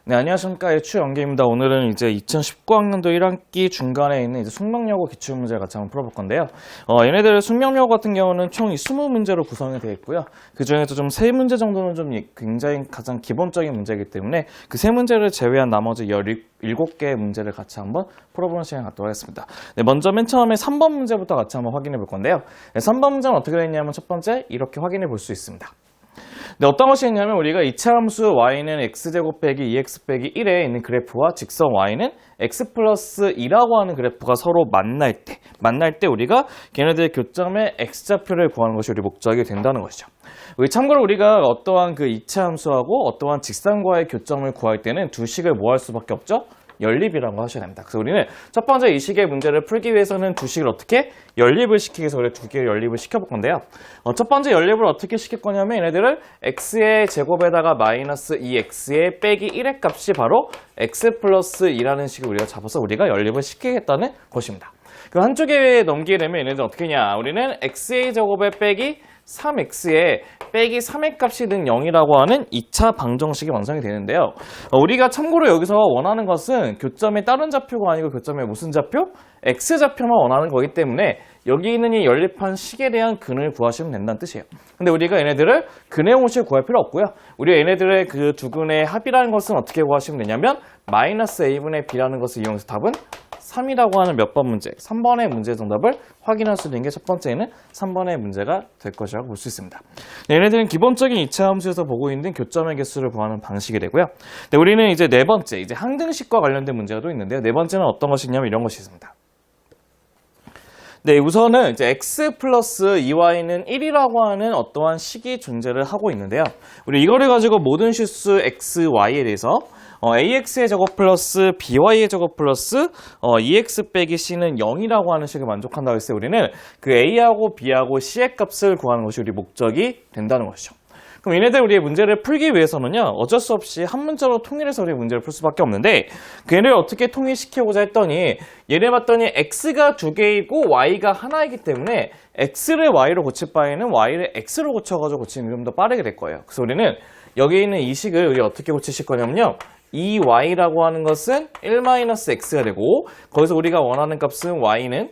네, 안녕하십니까. 추영기입니다. 오늘은 이제 2019학년도 1학기 중간에 있는 이제 숙명여고 기출문제를 같이 한번 풀어볼 건데요. 얘네들 숙명여고 같은 경우는 총 20문제로 구성이 되어 있고요. 그 중에서 좀 3문제 정도는 좀 굉장히 가장 기본적인 문제이기 때문에 그 3문제를 제외한 나머지 17개의 문제를 같이 한번 풀어보는 시간 갖도록 하겠습니다. 네, 먼저 맨 처음에 3번 문제부터 같이 한번 확인해 볼 건데요. 네, 3번 문제는 어떻게 되어 있냐면 첫 번째 이렇게 확인해 볼 수 있습니다. 네, 어떤 것이 있냐면 우리가 이차함수 y는 x제곱 빼기 2x 빼기 1에 있는 그래프와 직선 y는 x 플러스 2라고 하는 그래프가 서로 만날 때 우리가 걔네들의 교점의 x좌표를 구하는 것이 우리 목적이 된다는 것이죠. 참고로 우리가 어떠한 그 이차함수하고 어떠한 직선과의 교점을 구할 때는 두 식을 뭐 할 수밖에 없죠? 연립이라고 하셔야 됩니다. 그래서 우리는 첫 번째 이 식의 문제를 풀기 위해서는 두 식을 어떻게 연립을 시키기 위해서 우리 두 개의 연립을 시켜볼 건데요. 첫 번째 연립을 어떻게 시킬 거냐면 얘네들을 x의 제곱에다가 마이너스 2x의 빼기 1의 값이 바로 x 플러스 2라는 식을 우리가 잡아서 우리가 연립을 시키겠다는 것입니다. 그 한쪽에 넘기려면 얘네들 어떻게 하냐. 우리는 x의 제곱에 빼기 3x에 빼기 3의 값이 는 0이라고 하는 2차 방정식이 완성이 되는데요. 우리가 참고로 여기서 원하는 것은 교점의 다른 좌표가 아니고 교점의 무슨 좌표? x좌표만 원하는 거기 때문에 여기 있는 이 연립한 식에 대한 근을 구하시면 된다는 뜻이에요. 근데 우리가 얘네들을 근의 공식을 구할 필요 없고요. 우리가 얘네들의 그 두 근의 합이라는 것은 어떻게 구하시면 되냐면 마이너스 a분의 b라는 것을 이용해서 답은 3이라고 하는 몇 번 문제, 3번의 문제 정답을 확인할 수 있는 게 첫 번째는 3번의 문제가 될 것이라고 볼 수 있습니다. 네, 얘네들은 기본적인 이차 함수에서 보고 있는 교점의 개수를 구하는 방식이 되고요. 네, 우리는 이제 네 번째, 이제 항등식과 관련된 문제가 또 있는데요. 네 번째는 어떤 것이 있냐면 이런 것이 있습니다. 네, 우선은 이제 x 플러스 2y는 1이라고 하는 어떠한 식이 존재를 하고 있는데요. 우리 이거를 가지고 모든 실수 x, y에 대해서 ax의 제곱 플러스 by의 제곱 플러스 2x 빼기 c는 0이라고 하는 식을 만족한다고 했을 때 우리는 그 a하고 b하고 c의 값을 구하는 것이 우리 목적이 된다는 것이죠. 그럼 얘네들 우리의 문제를 풀기 위해서는요, 어쩔 수 없이 한 문자로 통일해서 우리 문제를 풀 수밖에 없는데, 그 얘네를 어떻게 통일시키고자 했더니, 얘네 봤더니 x가 두 개이고 y가 하나이기 때문에 x를 y로 고칠 바에는 y를 x로 고쳐가지고 고치면 좀 더 빠르게 될 거예요. 그래서 우리는 여기 있는 이 식을 우리 어떻게 고치실 거냐면요, 2y라고 하는 것은 1-x가 되고, 거기서 우리가 원하는 값은 y는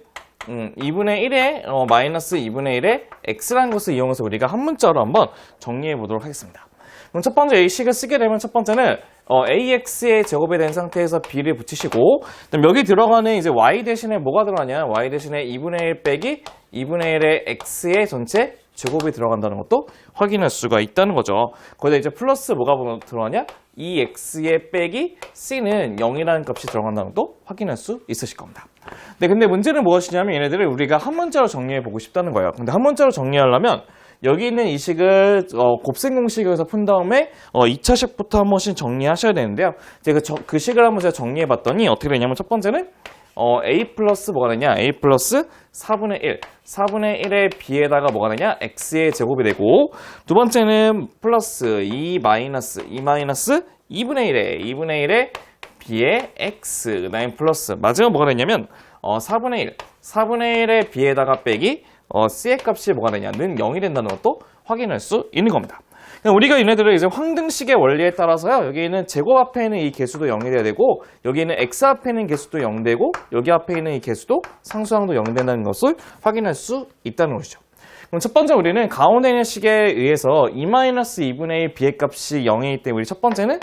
2분의 1에 마이너스 2분의 1에 x라는 것을 이용해서 우리가 한 문자로 한번 정리해 보도록 하겠습니다. 그럼 첫 번째 a식을 쓰게 되면 첫 번째는 ax의 제곱이 된 상태에서 b를 붙이시고, 그럼 여기 들어가는 이제 y 대신에 뭐가 들어가냐? y 대신에 2분의 1 빼기 2분의 1의 x의 전체 제곱이 들어간다는 것도 확인할 수가 있다는 거죠. 거기다 이제 플러스 뭐가 들어가냐? 2x의 빼기 c는 0이라는 값이 들어간다는 것도 확인할 수 있으실 겁니다. 네, 근데 문제는 무엇이냐면 얘네들을 우리가 한 문자로 정리해 보고 싶다는 거예요. 근데 한 문자로 정리하려면 여기 있는 이 식을 곱셈 공식에서 푼 다음에 2차식부터 한 번씩 정리하셔야 되는데요. 제가 그 식을 한번 제가 정리해 봤더니 어떻게 되냐면 첫 번째는 a 플러스 뭐가 되냐? a 플러스 4분의 1. 4분의 1의 b에다가 뭐가 되냐? x의 제곱이 되고, 두 번째는 플러스 2 마이너스 2분의 1의 b의 x, 그다음에 플러스 마지막 뭐가 되냐면 4분의 1의 b에다가 빼기 c의 값이 뭐가 되냐는 0이 된다는 것도 확인할 수 있는 겁니다. 우리가 얘네들을 이제 황등식의 원리에 따라서요, 여기 있는 제곱 앞에 있는 이 개수도 0이 돼야 되고, 여기 있는 x 앞에 있는 개수도 0 되고, 여기 앞에 있는 이 개수도 상수항도 0 된다는 것을 확인할 수 있다는 것이죠. 그럼 첫 번째 우리는 가운데 있는 식에 의해서 2-2분의 1 b의 값이 0이기 때문에 우리 첫 번째는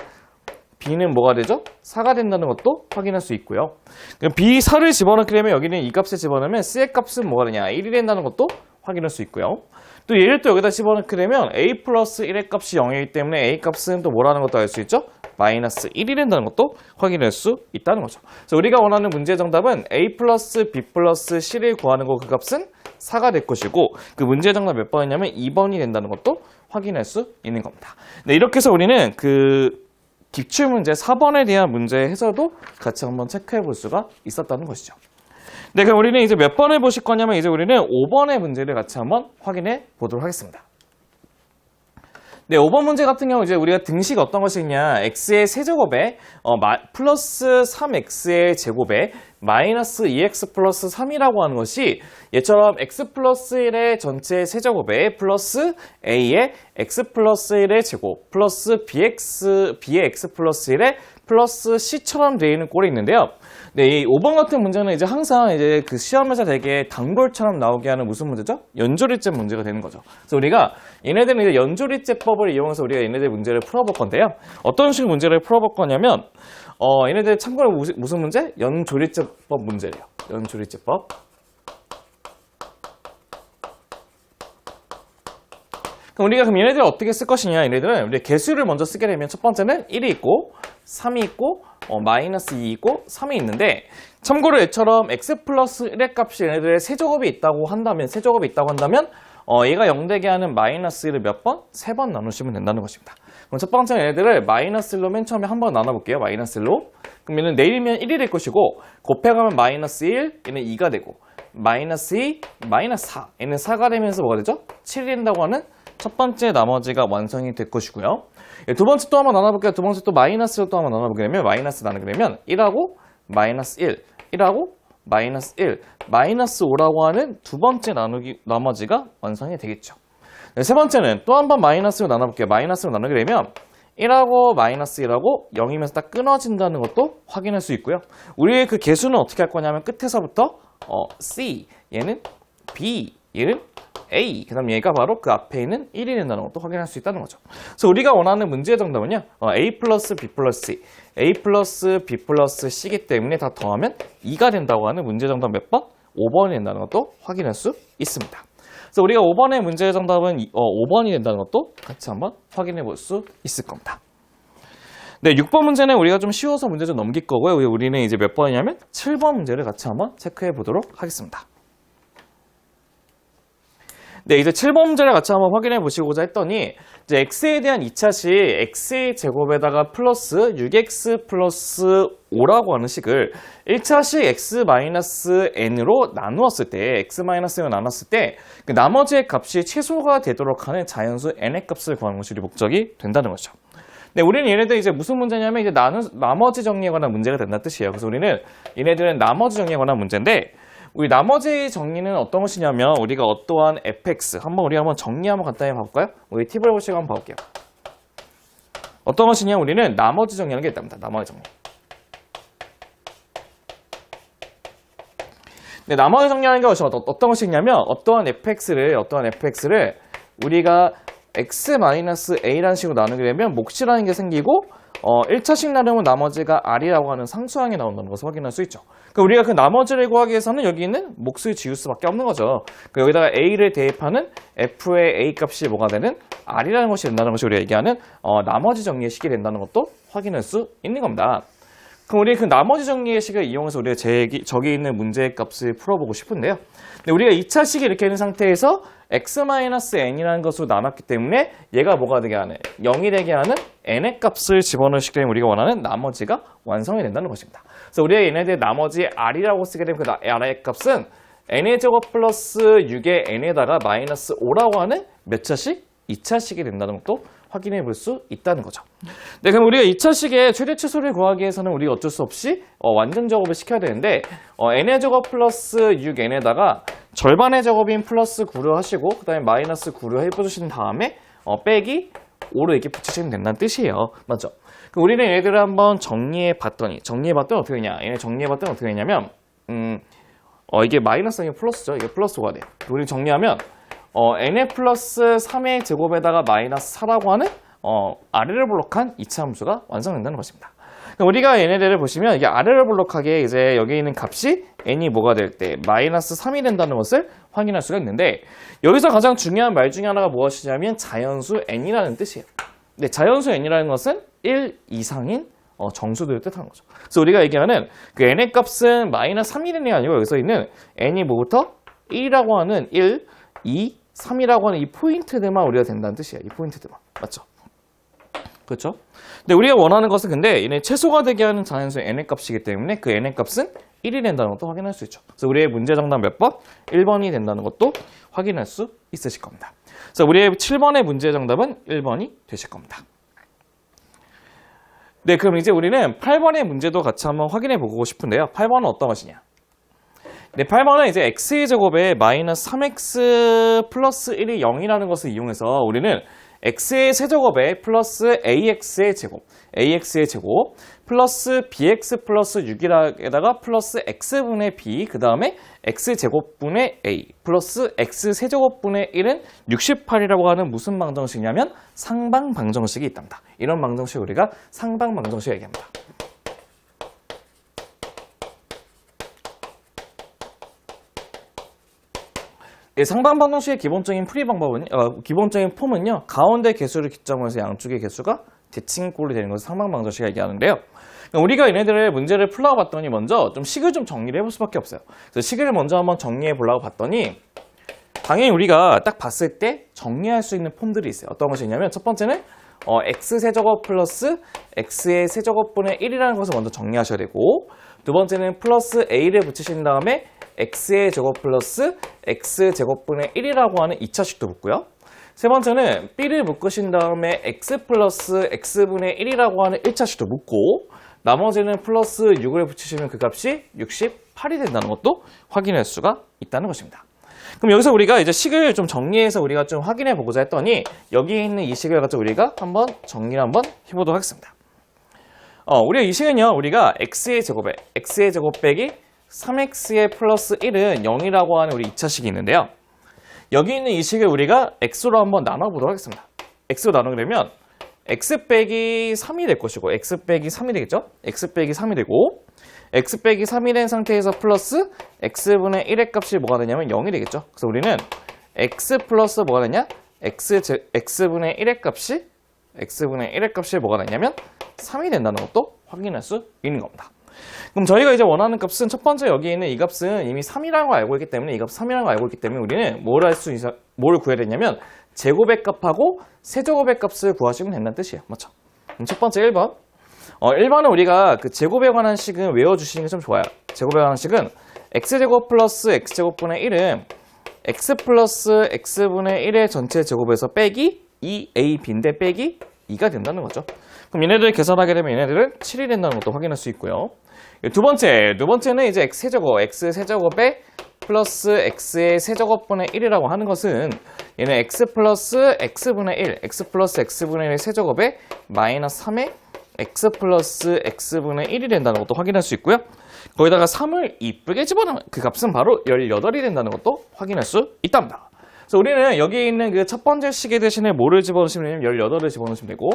b는 뭐가 되죠? 4가 된다는 것도 확인할 수 있고요. 그럼 b 4를 집어넣게 되면 여기는 이 값을 집어넣으면 c의 값은 뭐가 되냐? 1이 된다는 것도 확인할 수 있고요. 또 얘를 또 여기다 집어넣게 되면 a 플러스 1의 값이 0이기 때문에 a 값은 또 뭐라는 것도 알 수 있죠? 마이너스 1이 된다는 것도 확인할 수 있다는 거죠. 그래서 우리가 원하는 문제 정답은 a 플러스 b 플러스 c를 구하는 거, 그 값은 4가 될 것이고, 그 문제 정답 몇 번이냐면 2번이 된다는 것도 확인할 수 있는 겁니다. 네, 이렇게 해서 우리는 그 기출문제 4번에 대한 문제 해서도 같이 한번 체크해 볼 수가 있었다는 것이죠. 네, 그럼 우리는 이제 몇 번을 보실 거냐면 이제 우리는 5번의 문제를 같이 한번 확인해 보도록 하겠습니다. 네, 5번 문제 같은 경우 이제 우리가 등식 어떤 것이 있냐, x의 세제곱에 플러스 3x의 제곱에 마이너스 2x 플러스 3이라고 하는 것이 얘처럼 x 플러스 1의 전체 세제곱에 플러스 a의 x 플러스 1의 제곱 플러스 b의 x 플러스 1의 플러스 C처럼 되어 있는 꼴이 있는데요. 네, 이 5번 같은 문제는 이제 항상 이제 그 시험에서 되게 단골처럼 나오게 하는 무슨 문제죠? 연조리째 문제가 되는 거죠. 그래서 우리가 얘네들은 이제 연조리째법을 이용해서 우리가 얘네들 문제를 풀어볼 건데요. 어떤 식으로 문제를 풀어볼 거냐면, 얘네들 참고로 무슨 문제? 연조리째법 문제래요. 연조리째법. 우리가 그럼 얘네들을 어떻게 쓸 것이냐, 얘네들은 우리 개수를 먼저 쓰게 되면 첫 번째는 1이 있고 3이 있고 마이너스 2이 있고 3이 있는데, 참고로 얘처럼 x 플러스 1의 값이 얘네들의 세제곱이 있다고 한다면 얘가 0되게 하는 마이너스 1을 몇 번? 3번 나누시면 된다는 것입니다. 그럼 첫 번째 얘네들을 마이너스 1로 맨 처음에 한번 나눠볼게요. 마이너스 1로. 그럼 얘는 내리면 1이 될 것이고, 곱해가면 마이너스 1, 얘는 2가 되고, 마이너스 2, 마이너스 4, 얘는 4가 되면서 뭐가 되죠? 7이 된다고 하는 첫 번째 나머지가 완성이 될 것이고요. 두 번째 또 한번 나눠볼게요. 두 번째 또 마이너스로 또 한번 나눠보게 되면, 마이너스 나누게 되면 1하고 마이너스 1, 1하고 마이너스 1, 마이너스 5라고 하는 두 번째 나머지가 완성이 되겠죠. 네, 세 번째는 또 한 번 마이너스로 나눠볼게요. 마이너스로 나누게 되면 1하고 마이너스 1하고 0이면서 딱 끊어진다는 것도 확인할 수 있고요. 우리의 그 개수는 어떻게 할 거냐면 끝에서부터 C, 얘는 B, 얘는 A, 그 다음 얘가 바로 그 앞에 있는 1이 된다는 것도 확인할 수 있다는 거죠. 그래서 우리가 원하는 문제의 정답은요, A 플러스 B 플러스 C, A 플러스 B 플러스 C이기 때문에 다 더하면 2가 된다고 하는 문제 정답 몇 번? 5번이 된다는 것도 확인할 수 있습니다. 그래서 우리가 5번의 문제의 정답은 5번이 된다는 것도 같이 한번 확인해 볼 수 있을 겁니다. 네, 6번 문제는 우리가 좀 쉬워서 문제 좀 넘길 거고요. 우리는 이제 몇 번이냐면 7번 문제를 같이 한번 체크해 보도록 하겠습니다. 네, 이제 7번 문제를 같이 한번 확인해 보시고자 했더니, 이제 x에 대한 2차식 x의 제곱에다가 플러스 6x 플러스 5라고 하는 식을 1차식 x-n으로 나누었을 때, x-n으로 나눴을 때, 그 나머지의 값이 최소가 되도록 하는 자연수 n의 값을 구하는 것이 우리 목적이 된다는 거죠. 네, 우리는 얘네들 이제 무슨 문제냐면 이제 나머지 정리에 관한 문제가 된다는 뜻이에요. 그래서 우리는 얘네들은 나머지 정리에 관한 문제인데, 우리 나머지 정리는 어떤 것이냐면, 우리가 어떠한 fx 우리 한번 정리 한번 간단히 봐볼까요? 우리 팁을 보시고 한번 봐볼게요. 어떤 것이냐, 우리는 나머지 정리하는 게 있답니다. 나머지 정리. 네, 나머지 정리하는 게 어떤 것이냐면, 어떠한 fx를 우리가 x-a라는 식으로 나누게 되면 몫이라는 게 생기고, 1차식 나누면 나머지가 r이라고 하는 상수항이 나온다는 것을 확인할 수 있죠. 그러니까 우리가 그 나머지를 구하기 위해서는 여기 있는 몫을 지울 수밖에 없는 거죠. 그러니까 여기다가 a를 대입하는 f의 a 값이 뭐가 되는 r이라는 것이 된다는 것이 우리가 얘기하는 나머지 정리의 식이 된다는 것도 확인할 수 있는 겁니다. 그럼 우리 그 나머지 정리의 식을 이용해서 우리가 저기 있는 문제의 값을 풀어보고 싶은데요. 근데 우리가 2차식이 이렇게 있는 상태에서 x-n이라는 것으로 나눴기 때문에 얘가 뭐가 되게 하는, 0이 되게 하는 n의 값을 집어넣으시기 때문에 우리가 원하는 나머지가 완성이 된다는 것입니다. 그래서 우리가 얘네들 나머지 r이라고 쓰게 되면 그 r의 값은 n의 제곱 플러스 6의 n에다가 마이너스 5라고 하는 몇 차식? 2차식이 된다는 것도 확인해 볼 수 있다는 거죠. 네, 그럼 우리가 2차식의 최대 최소를 구하기 위해서는 우리가 어쩔 수 없이 완전 제곱을 시켜야 되는데, n의 제곱 플러스 6n에다가 절반의 제곱인 플러스 9를 하시고, 그 다음에 마이너스 9를 해주신 다음에 빼기 5를 이렇게 붙이시면 된다는 뜻이에요. 맞죠? 그럼 우리는 얘네들을 한번 정리해 봤더니 어떻게 되냐? 얘네 정리해 봤더니 어떻게 되냐면, 이게 마이너스 아니고 플러스죠. 이게 플러스 5가 돼요. 우리 정리하면 n의 플러스 3의 제곱에다가 마이너스 4라고 하는 아래를 블록한 2차 함수가 완성된다는 것입니다. 우리가 얘네들을 보시면 이게 아래를 블록하게 이제 여기 있는 값이 n이 뭐가 될 때 마이너스 3이 된다는 것을 확인할 수가 있는데, 여기서 가장 중요한 말 중에 하나가 무엇이냐면 자연수 n이라는 뜻이에요. 네, 자연수 n이라는 것은 1 이상인 정수들을 뜻하는 거죠. 그래서 우리가 얘기하는 그 n의 값은 마이너스 3이라는 게 아니고 여기서 있는 n이 뭐부터 1이라고 하는 1, 2, 3이라고 하는 이 포인트들만 우리가 된다는 뜻이에요. 이 포인트들만. 맞죠? 그렇죠? 근데 우리가 원하는 것은 근데 얘네 최소가 되게 하는 자연수의 n의 값이기 때문에 그 n의 값은 1이 된다는 것도 확인할 수 있죠. 그래서 우리의 문제 정답 몇 번? 1번이 된다는 것도 확인할 수 있으실 겁니다. 그래서 우리의 7번의 문제 정답은 1번이 되실 겁니다. 네, 그럼 이제 우리는 8번의 문제도 같이 한번 확인해 보고 싶은데요. 8번은 어떤 것이냐? 네, 8번은 이제 x의 제곱에 마이너스 3x 플러스 1이 0이라는 것을 이용해서 우리는 x의 세제곱에 플러스 ax의 제곱, 플러스 bx 플러스 6이라에다가 플러스 x분의 b, 그 다음에 x제곱분의 a 플러스 x세제곱분의 1은 68이라고 하는 무슨 방정식이냐면 상방방정식이 있답니다. 이런 방정식 우리가 상방방정식 얘기합니다. 상방방정식의 기본적인 풀이 방법은 기본적인 폼은요, 가운데 개수를 기점으로 해서 양쪽의 개수가 대칭꼴이 되는 것을 상방방정식이라고 얘기하는데요. 우리가 얘네들의 문제를 풀라고 봤더니 먼저 좀 식을 좀 정리를 해볼 수밖에 없어요. 그래서 식을 먼저 한번 정리해 보려고 봤더니 당연히 우리가 딱 봤을 때 정리할 수 있는 폼들이 있어요. 어떤 것이 있냐면 첫 번째는 x세제곱 플러스 x의 세제곱분의 1이라는 것을 먼저 정리하셔야 되고, 두 번째는 플러스 a를 붙이신 다음에 x의 제곱 플러스 x제곱분의 1이라고 하는 2차식도 붙고요. 세 번째는 b를 묶으신 다음에 x 플러스 x분의 1이라고 하는 1차식도 묶고, 나머지는 플러스 6을 붙이시면 그 값이 68이 된다는 것도 확인할 수가 있다는 것입니다. 그럼 여기서 우리가 이제 식을 좀 정리해서 우리가 좀 확인해 보고자 했더니 여기에 있는 이 식을 가지고 우리가 한번 정리를 한번 해보도록 하겠습니다. 우리가 이 식은요, 우리가 x의 제곱 빼기 3x의 플러스 1은 0이라고 하는 우리 2차식이 있는데요. 여기 있는 이 식을 우리가 x로 한번 나눠보도록 하겠습니다. x로 나누게 되면 x 빼기 3이 될 것이고, x 빼기 3이 되겠죠? x 빼기 3이 되고, x 빼기 3이 된 상태에서 플러스 x분의 1의 값이 뭐가 되냐면 0이 되겠죠? 그래서 우리는 x 플러스 뭐가 되냐? x분의 1의 값이 뭐가 되냐면 3이 된다는 것도 확인할 수 있는 겁니다. 그럼 저희가 이제 원하는 값은 첫 번째 여기 있는 이 값은 이미 3이라는 걸 알고 있기 때문에, 이 값 3이라는 걸 알고 있기 때문에 우리는 뭘 구해야 되냐면 제곱의 값하고 세제곱의 값을 구하시면 된다는 뜻이에요. 맞죠? 그럼 첫 번째 1번. 1번은 우리가 그 제곱에 관한 식은 외워주시는 게 좀 좋아요. 제곱에 관한 식은 x제곱 플러스 x제곱분의 1은 x 플러스 x분의 1의 전체 제곱에서 빼기 2ab인데 빼기 2가 된다는 거죠. 그럼 얘네들 계산하게 되면 얘네들은 7이 된다는 것도 확인할 수 있고요. 두 번째는 이제 x세제곱에 플러스 x의 세제곱분의 1이라고 하는 것은 얘는 x 플러스 x분의 1, x 플러스 x분의 1의 세제곱에 마이너스 3의 x 플러스 x분의 1이 된다는 것도 확인할 수 있고요. 거기다가 3을 이쁘게 집어넣으면 그 값은 바로 18이 된다는 것도 확인할 수 있답니다. 그래서 우리는 여기 있는 그 첫 번째 식에 대신에 뭐를 집어넣으시면 되냐면 18을 집어넣으시면 되고,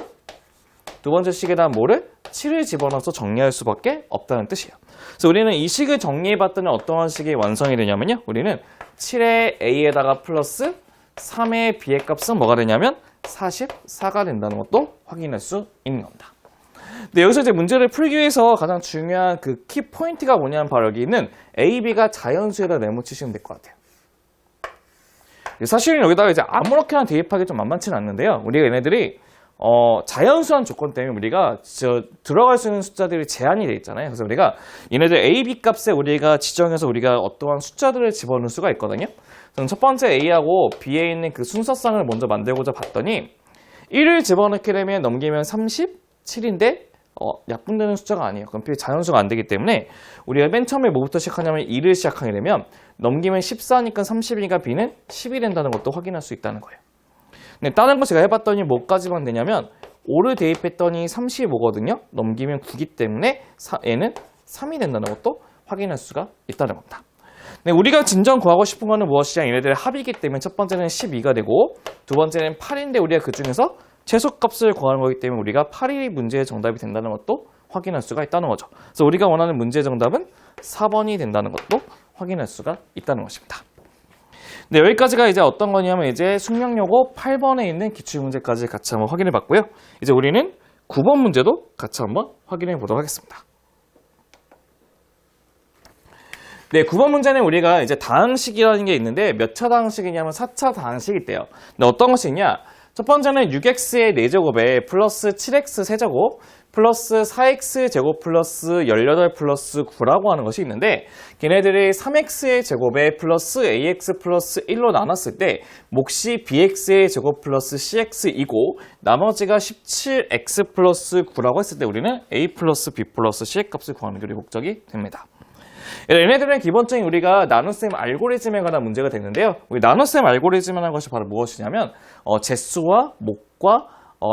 두 번째 식에다 뭐를 7을 집어넣어서 정리할 수밖에 없다는 뜻이에요. 그래서 우리는 이 식을 정리해봤더니 어떠한 식이 완성이 되냐면요, 우리는 7의 a에다가 플러스 3의 b의 값은 뭐가 되냐면 44가 된다는 것도 확인할 수 있는 겁니다. 근데 여기서 이제 문제를 풀기 위해서 가장 중요한 그 키 포인트가 뭐냐면 바로 여기 있는 a, b가 자연수에다 네모치시면 될 것 같아요. 사실은 여기다가 이제 아무렇게나 대입하기 좀 만만치는 않는데요. 우리가 얘네들이 자연수한 조건 때문에 우리가 들어갈 수 있는 숫자들이 제한이 되어 있잖아요. 그래서 우리가 얘네들 a, b 값에 우리가 지정해서 우리가 어떠한 숫자들을 집어넣을 수가 있거든요. 저는 첫 번째 a하고 b에 있는 그 순서상을 먼저 만들고자 봤더니 1을 집어넣게 되면 넘기면 37인데 약분되는 숫자가 아니에요. 그럼 자연수가 안 되기 때문에 우리가 맨 처음에 뭐부터 시작하냐면 2를 시작하게 되면 넘기면 14니까 30이니까 b는 10이 된다는 것도 확인할 수 있다는 거예요. 근데 다른 거 제가 해봤더니 뭐까지만 되냐면 5를 대입했더니 35거든요. 넘기면 9기 때문에 얘는 3이 된다는 것도 확인할 수가 있다는 겁니다. 네, 우리가 진정 구하고 싶은 거는 무엇이냐? 얘네들의 합이기 때문에 첫 번째는 12가 되고 두 번째는 8인데 우리가 그 중에서 최소값을 구하는 거기 때문에 우리가 8이 문제의 정답이 된다는 것도 확인할 수가 있다는 거죠. 그래서 우리가 원하는 문제의 정답은 4번이 된다는 것도 확인할 수가 있다는 것입니다. 네, 여기까지가 이제 어떤 거냐면 이제 숙명여고 8번에 있는 기출문제까지 같이 한번 확인해 봤고요. 이제 우리는 9번 문제도 같이 한번 확인해 보도록 하겠습니다. 네, 9번 문제는 우리가 이제 다항식이라는 게 있는데 몇 차 다항식이냐면 4차 다항식이 있대요. 근데 어떤 것이 있냐? 첫 번째는 6x의 4제곱에 플러스 7x 세제곱 플러스 4x 제곱 플러스 18 플러스 9라고 하는 것이 있는데 걔네들이 3x의 제곱에 플러스 ax 플러스 1로 나눴을 때 몫이 bx의 제곱 플러스 cx이고 나머지가 17x 플러스 9라고 했을 때 우리는 a 플러스 b 플러스 c의 값을 구하는 게 우리 목적이 됩니다. 얘네들은 기본적인 우리가 나눗셈 알고리즘에 관한 문제가 되는데요. 우리 나눗셈 알고리즘이라는 것이 바로 무엇이냐면 재수와 목과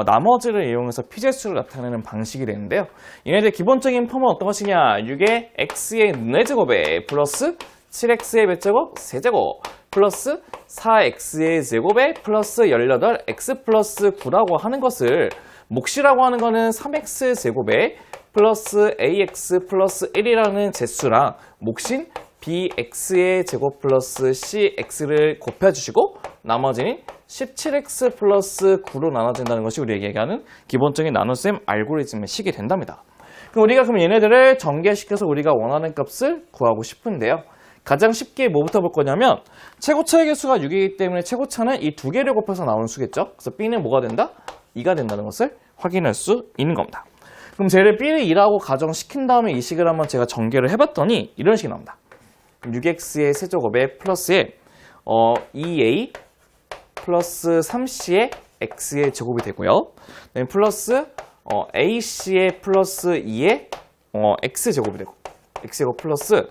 나머지를 이용해서 피재수를 나타내는 방식이 되는데요. 얘네들 기본적인 폼은 어떤 것이냐? 6의 x의 4제곱에 플러스 7x의 몇 제곱? 3제곱 플러스 4x의 제곱에 플러스 18x 플러스 9라고 하는 것을 몫이라고 하는 거는 3x 제곱에 플러스 ax 플러스 1이라는 재수랑 몫인 bx의 제곱 플러스 cx를 곱해주시고 나머지는 17x 플러스 9로 나눠진다는 것이 우리에게 얘기하는 기본적인 나눗셈 알고리즘의 식이 된답니다. 그럼 우리가 얘네들을 전개시켜서 우리가 원하는 값을 구하고 싶은데요. 가장 쉽게 뭐부터 볼 거냐면 최고차의 개수가 6이기 때문에 최고차는 이 두 개를 곱해서 나오는 수겠죠. 그래서 b는 뭐가 된다? 2가 된다는 것을 확인할 수 있는 겁니다. 그럼 쟤를 b를 2라고 가정시킨 다음에 이 식을 한번 제가 전개를 해봤더니 이런 식이 나옵니다. 6x의 세제곱에 플러스에 2a 플러스 3c의 x의 제곱이 되고요. 플러스 ac의 플러스 2의 x제곱이 되고 x제곱 플러스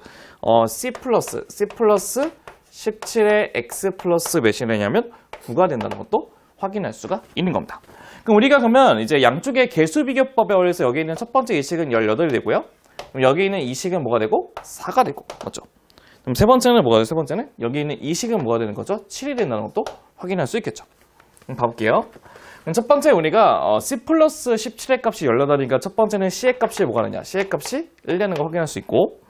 c 플러스 17의 x 플러스 몇이 되냐면 9가 된다는 것도 확인할 수가 있는 겁니다. 그럼 우리가 그러면 이제 양쪽의 개수 비교법에 의해서 여기 있는 첫 번째 이식은 18이 되고요. 그럼 여기 있는 이식은 뭐가 되고 4가 되고 맞죠? 그럼 세 번째는 뭐가 돼요? 세 번째는 여기 있는 이식은 뭐가 되는 거죠? 7이 된다는 것도 확인할 수 있겠죠. 그럼 봐볼게요. 그럼 첫 번째 우리가 c 플러스 17의 값이 18이니까 첫 번째는 c의 값이 뭐가 되냐? c의 값이 1 되는 거 확인할 수 있고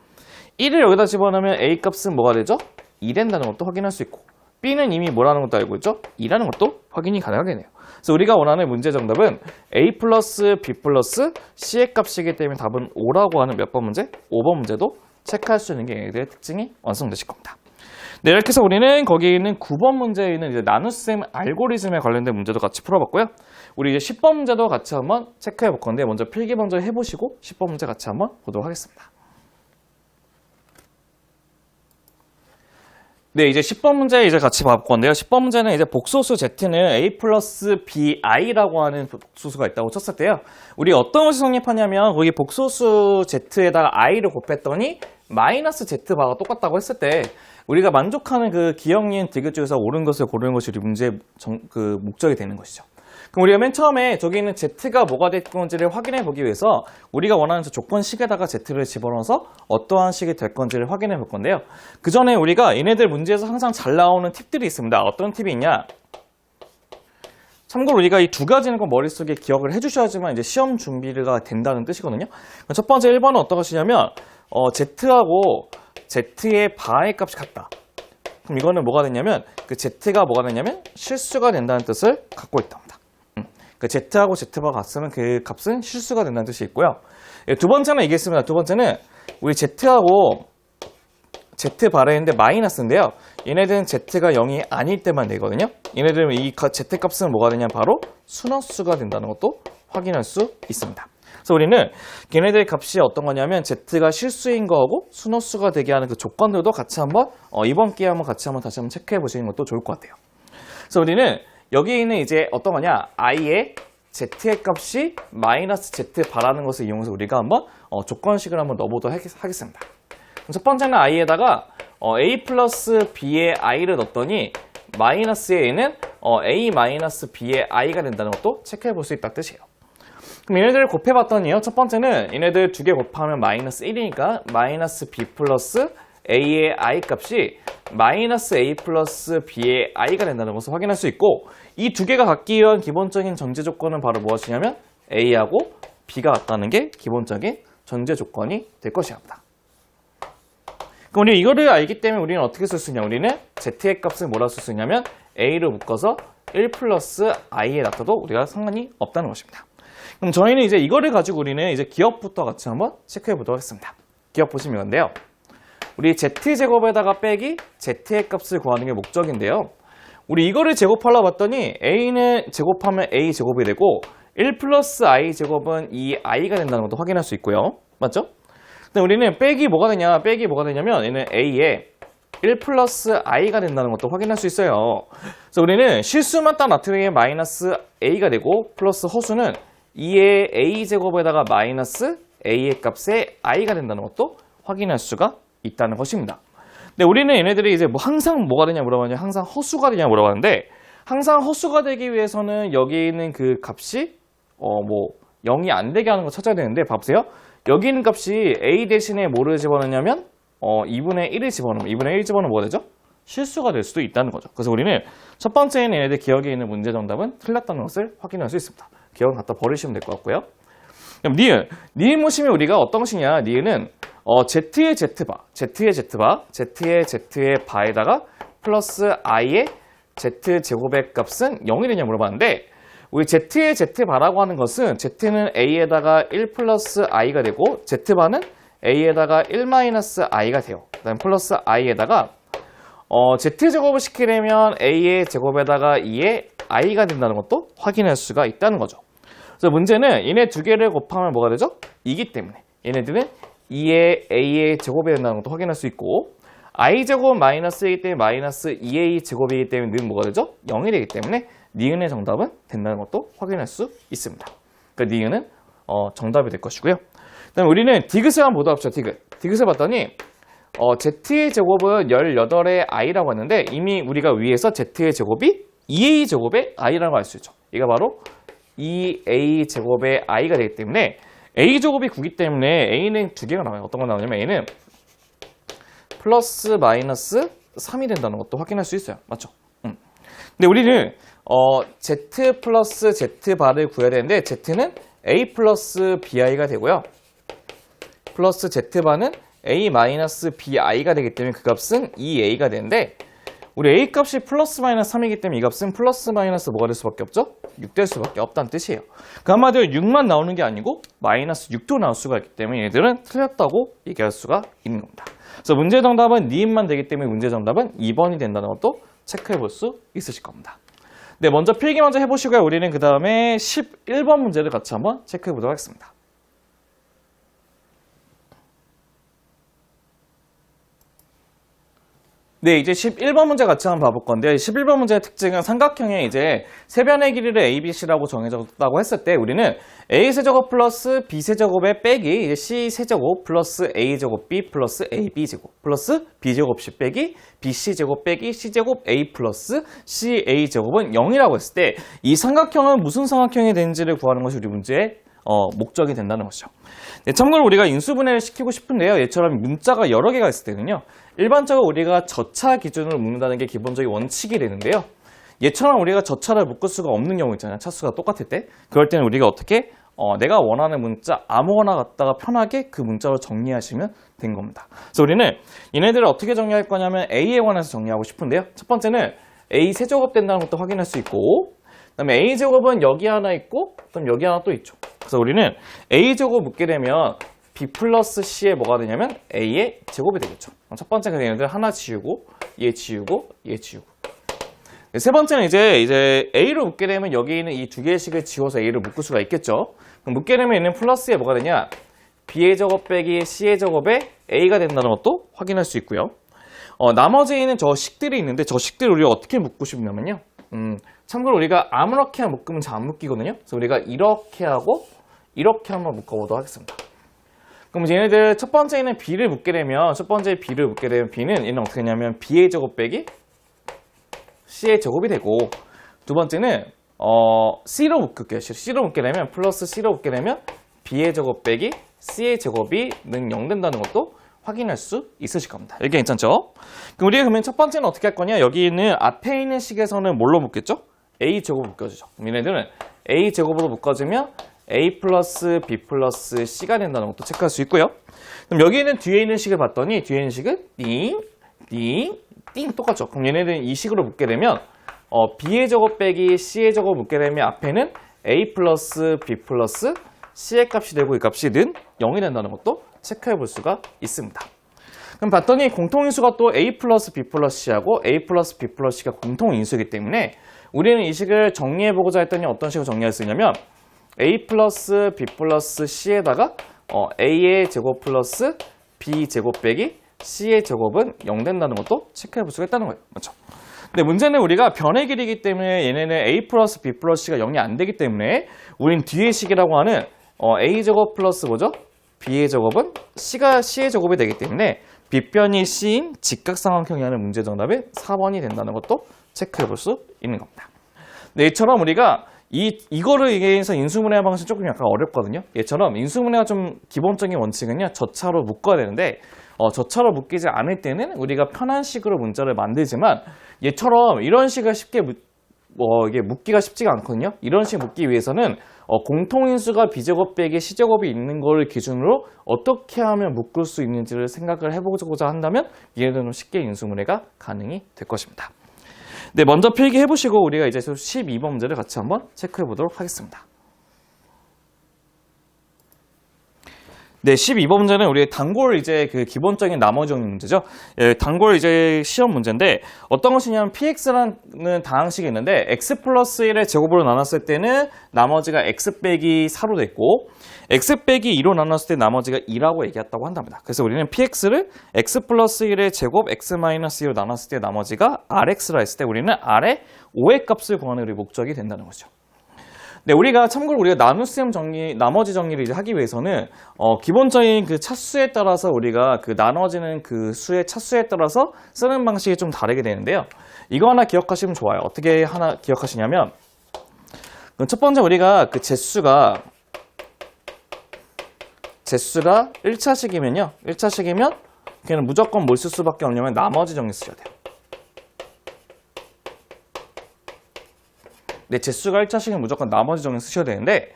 1을 여기다 집어넣으면 a 값은 뭐가 되죠? 2 된다는 것도 확인할 수 있고 b는 이미 뭐라는 것도 알고 있죠? 2라는 것도 확인이 가능하겠네요. 그래서 우리가 원하는 문제 정답은 a 플러스 b 플러스 c의 값이기 때문에 답은 5라고 하는 몇 번 문제? 5번 문제도 체크할 수 있는 게 얘네들의 특징이 완성되실 겁니다. 네, 이렇게 해서 우리는 거기에 있는 9번 문제에 있는 이제 나눗셈 알고리즘에 관련된 문제도 같이 풀어봤고요. 우리 이제 10번 문제도 같이 한번 체크해 볼 건데 먼저 필기 먼저 해보시고 10번 문제 같이 한번 보도록 하겠습니다. 네, 이제 10번 문제 이제 같이 봐볼 건데요. 10번 문제는 이제 복소수 z는 a 플러스 bi라고 하는 복소수가 있다고 쳤을 때요. 우리 어떤 것이 성립하냐면 거기 복소수 z에다가 i를 곱했더니 마이너스 z바가 똑같다고 했을 때 우리가 만족하는 그 기억, 니은, 디귿 중에서 옳은 것을 고르는 것이 우리 문제의 목적이 되는 것이죠. 그럼 우리가 맨 처음에 저기 있는 z가 뭐가 될 건지를 확인해 보기 위해서 우리가 원하는 조건식에다가 z를 집어넣어서 어떠한 식이 될 건지를 확인해 볼 건데요. 그 전에 우리가 얘네들 문제에서 항상 잘 나오는 팁들이 있습니다. 어떤 팁이 있냐? 참고로 우리가 이 두 가지는 꼭 머릿속에 기억을 해주셔야지만 이제 시험 준비가 된다는 뜻이거든요. 첫 번째 1번은 어떤 것이냐면 z하고 z의 바의 값이 같다. 그럼 이거는 뭐가 되냐면 그 z가 뭐가 되냐면 실수가 된다는 뜻을 갖고 있답니다. 그 z하고 z바가 같으면 그 값은 실수가 된다는 뜻이 있고요. 두 번째는 이게 있습니다. 두 번째는 우리 z하고 z바를 했는데 마이너스인데요. 얘네들은 z가 0이 아닐 때만 되거든요. 얘네들은 이 z 값은 뭐가 되냐 바로 순허수가 된다는 것도 확인할 수 있습니다. 그래서 우리는 걔네들의 값이 어떤 거냐면 z가 실수인 거하고 순허수가 되게 하는 그 조건들도 같이 한번 이번 기회에 한번 같이 한번 다시 한번 체크해 보시는 것도 좋을 것 같아요. 그래서 우리는 여기 있는 이제 어떤 거냐 i의 z의 값이 마이너스 z 바라는 것을 이용해서 우리가 한번 조건식을 한번 넣어보도록 하겠습니다. 첫 번째는 i에다가 a 플러스 b의 i를 넣었더니 마이너스의 a는 a 마이너스 b의 i가 된다는 것도 체크해 볼 수 있다는 뜻이에요. 그럼 얘네들을 곱해봤더니요. 첫 번째는 얘네들 두 개 곱하면 마이너스 1이니까 마이너스 b 플러스 a의 i 값이 마이너스 a 플러스 b의 i가 된다는 것을 확인할 수 있고 이 두 개가 같기 위한 기본적인 전제 조건은 바로 무엇이냐면 a하고 b가 같다는 게 기본적인 전제 조건이 될 것이랍니다. 그럼 우리 이거를 알기 때문에 우리는 어떻게 쓸 수 있냐? 우리는 z의 값을 뭐라 쓸 수 있냐면 a를 묶어서 1 플러스 i에 놔둬도 우리가 상관이 없다는 것입니다. 그럼 저희는 이제 이거를 가지고 우리는 이제 기억부터 같이 한번 체크해 보도록 하겠습니다. 기억 보시면 이건데요. 우리 z제곱에다가 빼기 z의 값을 구하는 게 목적인데요. 우리 이거를 제곱하려 봤더니 a는 제곱하면 a제곱이 되고 1 플러스 i제곱은 이 i가 된다는 것도 확인할 수 있고요. 맞죠? 근데 우리는 빼기 뭐가 되냐면 얘는 a에 1 플러스 i가 된다는 것도 확인할 수 있어요. 그래서 우리는 실수만 딱 나타내면 마이너스 a가 되고 플러스 허수는 2의 a제곱에다가 마이너스 a의 값에 i가 된다는 것도 확인할 수가 있다는 것입니다. 근데 우리는 얘네들이 이제 뭐 항상 뭐가 되냐 물어봤냐, 항상 허수가 되냐 물어봤는데, 항상 허수가 되기 위해서는 여기 있는 그 값이 뭐 0이 안 되게 하는 거 찾아야 되는데, 봐보세요. 여기 있는 값이 a 대신에 뭐를 집어넣냐면 2분의 1을 집어넣으면 2분의 1 집어넣으면 뭐가 되죠? 실수가 될 수도 있다는 거죠. 그래서 우리는 첫 번째는 얘네들 기억에 있는 문제 정답은 틀렸다는 것을 확인할 수 있습니다. 기억은 갖다 버리시면 될 것 같고요. 그럼 니은 보시면 우리가 어떤 것이냐, 니은은 z의 z바, z의 바에다가 플러스 i의 z제곱의 값은 0이 되냐 물어봤는데, 우리 z의 z바라고 하는 것은 z는 a에다가 1 플러스 i가 되고 z바는 a에다가 1 마이너스 i가 돼요. 그 다음 플러스 i에다가 z제곱을 시키려면 a의 제곱에다가 2의 i가 된다는 것도 확인할 수가 있다는 거죠. 그래서 문제는 얘네 두 개를 곱하면 뭐가 되죠? 2기 때문에 얘네들은 2의 a의 제곱이 된다는 것도 확인할 수 있고, i제곱 마이너스이기 때문에 마이너스 2a 제곱이기 때문에 는 뭐가 되죠? 0이 되기 때문에 니은의 정답은 된다는 것도 확인할 수 있습니다. 그러니까 니은은 정답이 될 것이고요. 그 다음에 우리는 디귿을 한번 보다 봅시다. 디귿을 봤더니 z의 제곱은 18의 i라고 했는데, 이미 우리가 위에서 z의 제곱이 2a 제곱의 i라고 할 수 있죠. 이가 바로 2a 제곱의 i가 되기 때문에 a 제곱이 9기 때문에 a는 두 개가 나와요. 어떤 거 나오냐면 a는 플러스 마이너스 3이 된다는 것도 확인할 수 있어요. 맞죠? 근데 우리는 z 플러스 z바를 구해야 되는데, z는 a 플러스 bi가 되고요. 플러스 z바는 a 마이너스 bi가 되기 때문에 그 값은 2a가 되는데, 우리 a 값이 플러스 마이너스 3이기 때문에 이 값은 플러스 마이너스 뭐가 될 수밖에 없죠? 6 될 수밖에 없다는 뜻이에요. 그 한마디로 6만 나오는 게 아니고 마이너스 6도 나올 수가 있기 때문에 얘들은 틀렸다고 얘기할 수가 있는 겁니다. 그래서 문제 정답은 니은만 되기 때문에 문제 정답은 2번이 된다는 것도 체크해 볼 수 있으실 겁니다. 네, 먼저 필기 먼저 해보시고요. 우리는 그 다음에 11번 문제를 같이 한번 체크해 보도록 하겠습니다. 네, 이제 11번 문제 같이 한번 봐볼 건데요. 11번 문제의 특징은 삼각형의 이제 세변의 길이를 ABC라고 정해졌다고 했을 때, 우리는 A세제곱 플러스 B세제곱의 빼기 이제 C세제곱 플러스 A제곱 B 플러스 AB제곱 플러스 B제곱 C 빼기 BC제곱 빼기 C제곱 A 플러스 CA제곱은 0이라고 했을 때, 이 삼각형은 무슨 삼각형이 되는지를 구하는 것이 우리 문제의 목적이 된다는 것이죠. 네, 참고로 우리가 인수분해를 시키고 싶은데요. 얘처럼 문자가 여러 개가 있을 때는요, 일반적으로 우리가 저차 기준으로 묶는다는 게 기본적인 원칙이 되는데요. 얘처럼 우리가 저차를 묶을 수가 없는 경우 있잖아요. 차수가 똑같을 때. 그럴 때는 우리가 어떻게 내가 원하는 문자 아무거나 갖다가 편하게 그 문자로 정리하시면 된 겁니다. 그래서 우리는 얘네들을 어떻게 정리할 거냐면 A에 관해서 정리하고 싶은데요. 첫 번째는 A 세제곱 된다는 것도 확인할 수 있고, 그 다음에 A제곱은 여기 하나 있고, 그다음 여기 하나 또 있죠. 그래서 우리는 A제곱 묶게 되면 B 플러스 C에 뭐가 되냐면 A의 제곱이 되겠죠. 첫 번째는 얘네들 하나 지우고, 얘 지우고, 얘 지우고. 세 번째는 이제 A로 묶게 되면 여기 있는 이 두 개의 식을 지워서 A를 묶을 수가 있겠죠. 그럼 묶게 되면 얘는 플러스에 뭐가 되냐? B의 제곱 빼기 C의 제곱에 A가 된다는 것도 확인할 수 있고요. 나머지 A는 저 식들이 있는데, 저 식들을 우리가 어떻게 묶고 싶냐면요. 참고로 우리가 아무렇게 묶으면 잘 안 묶이거든요. 그래서 우리가 이렇게 하고 이렇게 한번 묶어보도록 하겠습니다. 그럼 얘네들 첫 번째는 B를 묶게 되면, 첫 번째 B를 묶게 되면 B는 얘는 어떻게 하냐면 B의 제곱 빼기 C의 제곱이 되고, 두 번째는 C로 묶을게요. C로 묶게 되면 플러스 C로 묶게 되면 B의 제곱 빼기 C의 제곱이 는 0 된다는 것도 확인할 수 있으실 겁니다. 이게 괜찮죠? 그럼 우리가 그러면 첫 번째는 어떻게 할 거냐? 여기 있는 앞에 있는 식에서는 뭘로 묶겠죠? A 제곱 묶어주죠. 그럼 얘네들은 A 제곱으로 묶어주면 A 플러스 B 플러스 C가 된다는 것도 체크할 수 있고요. 그럼 여기 있는 뒤에 있는 식을 봤더니 뒤에 있는 식은 띵, 띵, 띵 똑같죠. 그럼 얘네들은 이 식으로 묶게 되면 B의 제곱 빼기 C의 제곱 묶게 되면 앞에는 A 플러스 B 플러스 C의 값이 되고 이 값이 는 0이 된다는 것도 체크해 볼 수가 있습니다. 그럼 봤더니 공통인수가 또 A 플러스 B 플러스 C하고 A 플러스 B 플러스 C가 공통인수이기 때문에 우리는 이 식을 정리해보고자 했더니 어떤 식으로 정리할 수 있냐면 A 플러스 B 플러스 C에다가 A의 제곱 플러스 B 제곱 빼기 C의 제곱은 0 된다는 것도 체크해 볼 수가 있다는 거예요. 맞죠? 근데 문제는 우리가 변의 길이기 때문에 얘네는 A 플러스 B 플러스 C가 0이 안 되기 때문에 우린 뒤의 식이라고 하는 A 제곱 플러스 뭐죠? B의 제곱은 C가 C의 제곱이 되기 때문에 빗변이 C인 직각삼각형이 하는 문제 정답은 4번이 된다는 것도 체크해 볼 수 있는 겁니다. 네, 이처럼 우리가 이거를 얘기해서 인수분해 방식이 조금 약간 어렵거든요. 얘처럼 인수분해가 좀 기본적인 원칙은요, 저차로 묶어야 되는데, 저차로 묶이지 않을 때는 우리가 편한 식으로 문자를 만들지만, 얘처럼 이런 식을 쉽게 이게 묶기가 쉽지가 않거든요. 이런 식 묶기 위해서는 공통인수가 B제곱 빼기 C제곱이 있는 걸 기준으로 어떻게 하면 묶을 수 있는지를 생각을 해보고자 한다면 얘네들은 쉽게 인수분해가 가능이 될 것입니다. 네, 먼저 필기 해보시고 우리가 이제 12번 문제를 같이 한번 체크해 보도록 하겠습니다. 네, 12번 문제는 우리 단골 이제 그 기본적인 나머지 정리 문제죠. 예, 단골 이제 시험 문제인데 어떤 것이냐면 px라는 다항식이 있는데 x 플러스 1의 제곱으로 나눴을 때는 나머지가 x 빼기 4로 됐고 x 빼기 2로 나눴을 때 나머지가 2라고 얘기했다고 한답니다. 그래서 우리는 px를 x 플러스 1의 제곱 x 마이너스 2로 나눴을 때 나머지가 rx라 했을 때 우리는 r의 5의 값을 구하는 우리 목적이 된다는 거죠. 네, 우리가 참고로 우리가 나눗셈 정리, 나머지 정리를 이제 하기 위해서는 기본적인 그 차수에 따라서 우리가 그 나눠지는 그 수의 차수에 따라서 쓰는 방식이 좀 다르게 되는데요. 이거 하나 기억하시면 좋아요. 어떻게 하나 기억하시냐면 첫 번째 우리가 그 제수가 1차식이면요. 1차식이면 걔는 무조건 뭘 쓸 수밖에 없냐면 나머지 정리 쓰셔야 돼요. 네, 제수가 1차식은 무조건 나머지 정리 쓰셔야 되는데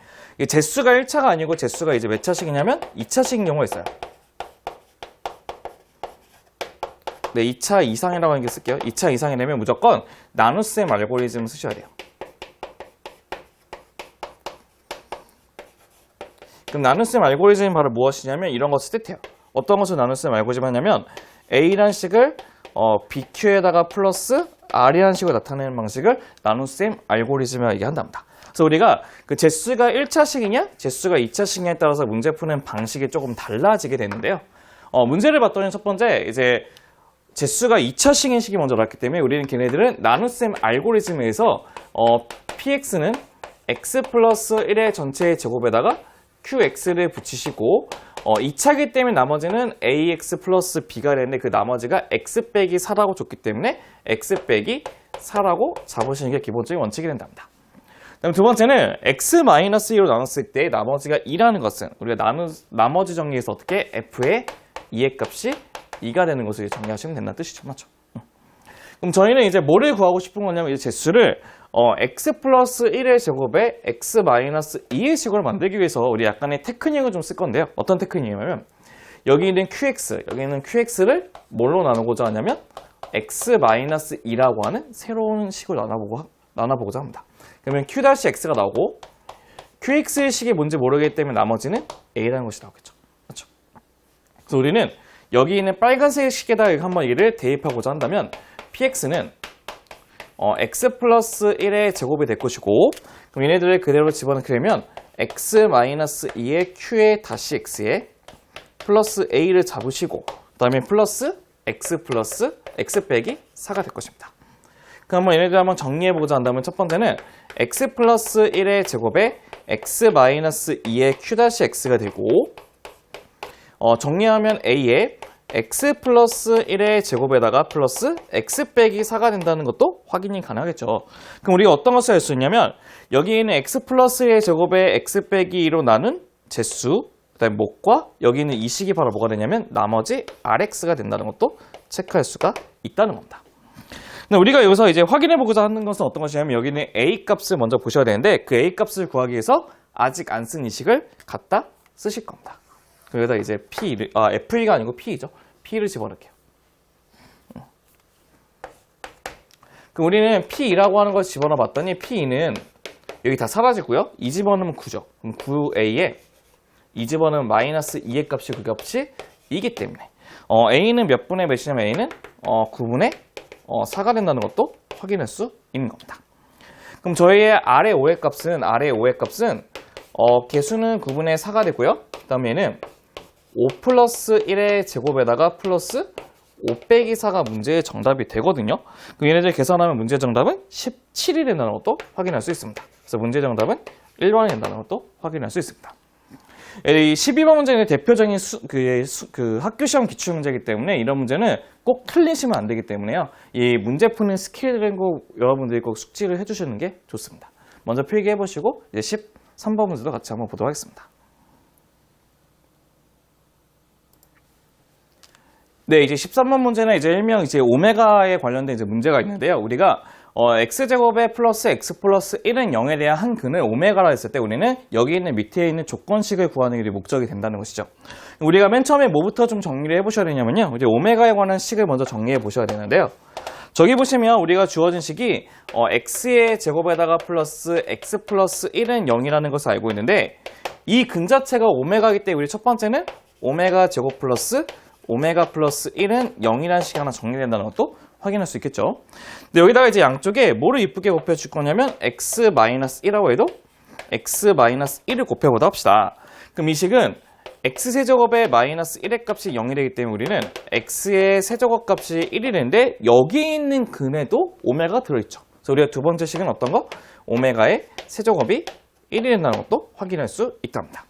제수가 1차가 아니고 제수가 이제 몇 차식이냐면 2차식인 경우가 있어요. 네, 2차 이상이라고 하는 게 쓸게요. 2차 이상이 되면 무조건 나눗셈 알고리즘을 쓰셔야 돼요. 그럼 나눗셈 알고리즘이 바로 무엇이냐면 이런 것을 뜻해요. 어떤 것을 나눗셈 알고리즘 하냐면 A라는 식을 BQ에다가 플러스 R이라는 식으로 나타내는 방식을 나눗셈 알고리즘이라고 얘기한답니다. 그래서 우리가 그 제수가 1차식이냐, 제수가 2차식이냐에 따라서 문제 푸는 방식이 조금 달라지게 되는데요. 문제를 봤더니 첫 번째, 이제 제수가 2차식인 식이 먼저 나왔기 때문에 우리는 걔네들은 나눗셈 알고리즘에서 px는 x 플러스 1의 전체의 제곱에다가 qx를 붙이시고 2차기 때문에 나머지는 ax 플러스 b가 되는데 그 나머지가 x 빼기 4라고 줬기 때문에 x 빼기 4라고 잡으시는 게 기본적인 원칙이 된답니다. 그다음 두 번째는 x 마이너스 2로 나눴을 때 나머지가 2라는 것은 우리가 나머지 정리해서 어떻게 f의 2의 값이 2가 되는 것을 정리하시면 된다는 뜻이죠. 맞죠? 그럼 저희는 이제 뭐를 구하고 싶은 거냐면 이 제수를 x 플러스 1의 제곱에 x 마이너스 2의 식으로 만들기 위해서 우리 약간의 테크닉을 좀 쓸 건데요. 어떤 테크닉이냐면 여기 있는 qx를 뭘로 나누고자 하냐면 x 마이너스 2라고 하는 새로운 식으로 나눠보고자 합니다. 그러면 q-x가 나오고 qx의 식이 뭔지 모르기 때문에 나머지는 a라는 것이 나오겠죠. 맞죠? 그래서 우리는 여기 있는 빨간색 식에다 한번 얘를 대입하고자 한다면 px는 x 플러스 1의 제곱이 될 것이고 그럼 얘네들을 그대로 집어넣게 되면 x 마이너스 2의 q의 다시 x에 플러스 a를 잡으시고 그 다음에 플러스 x 빼기 4가 될 것입니다. 그럼 얘네들 한번 정리해보자 한다면 첫 번째는 x 플러스 1의 제곱에 x 마이너스 2의 q-x가 되고 정리하면 a에 x 플러스 1의 제곱에다가 플러스 x 빼기 4가 된다는 것도 확인이 가능하겠죠. 그럼 우리가 어떤 것을 할 수 있냐면 여기 있는 x 플러스 1의 제곱에 x 빼기 2로 나눈 제수 그 다음에 목과 여기 있는 이 식이 바로 뭐가 되냐면 나머지 rx가 된다는 것도 체크할 수가 있다는 겁니다. 근데 우리가 여기서 이제 확인해 보고자 하는 것은 어떤 것이냐면 여기 있는 a 값을 먼저 보셔야 되는데 그 a 값을 구하기 위해서 아직 안 쓴 이 식을 갖다 쓰실 겁니다. 여기다 이제 F가 아니고 P죠. P를 집어넣을게요. 그럼 우리는 P2라고 하는 것을 집어넣어 봤더니 P2는 여기 다 사라지고요. 2 집어넣으면 9죠. 그럼 9A에 2 집어넣으면 마이너스 2의 값이 그 값이 2기 때문에 A는 몇 분의 몇이냐면 A는 9분의 4가 된다는 것도 확인할 수 있는 겁니다. 그럼 저희의 R의 5의 값은 개수는 9분의 4가 되고요. 그 다음에 얘는 5 플러스 1의 제곱에다가 플러스 5 빼기 4가 문제의 정답이 되거든요. 그럼 얘네들 계산하면 문제 정답은 17이 된다는 것도 확인할 수 있습니다. 그래서 문제 정답은 1번이 된다는 것도 확인할 수 있습니다. 이 12번 문제는 대표적인 학교 시험 기출 문제이기 때문에 이런 문제는 꼭 틀리시면 안 되기 때문에요. 이 문제 푸는 스킬을 꼭 여러분들이 꼭 숙지를 해주시는 게 좋습니다. 먼저 필기해 보시고 이제 13번 문제도 같이 한번 보도록 하겠습니다. 네, 이제 13번 문제는 이제 일명 이제 오메가에 관련된 이제 문제가 있는데요. 우리가 x제곱에 플러스 x 플러스 1은 0에 대한 한 근을 오메가라 했을 때 우리는 여기 있는 밑에 있는 조건식을 구하는 게 목적이 된다는 것이죠. 우리가 맨 처음에 뭐부터 좀 정리를 해보셔야 되냐면요. 이제 오메가에 관한 식을 먼저 정리해 보셔야 되는데요. 저기 보시면 우리가 주어진 식이 x의 제곱에다가 플러스 x 플러스 1은 0이라는 것을 알고 있는데 이 근 자체가 오메가이기 때문에 우리 첫 번째는 오메가 제곱 플러스 오메가 플러스 1은 0이라는 식이 하나 정리된다는 것도 확인할 수 있겠죠. 근데 여기다가 이제 양쪽에 뭐를 이쁘게 곱해줄 거냐면 x-1이라고 해도 x-1을 곱해보다 합시다. 그럼 이 식은 x세제곱에 마이너스 1의 값이 0이 되기 때문에 우리는 x의 세제곱 값이 1이 되는데 여기 있는 근에도 오메가가 들어있죠. 그래서 우리가 두 번째 식은 어떤 거? 오메가의 세제곱이 1이 된다는 것도 확인할 수 있답니다.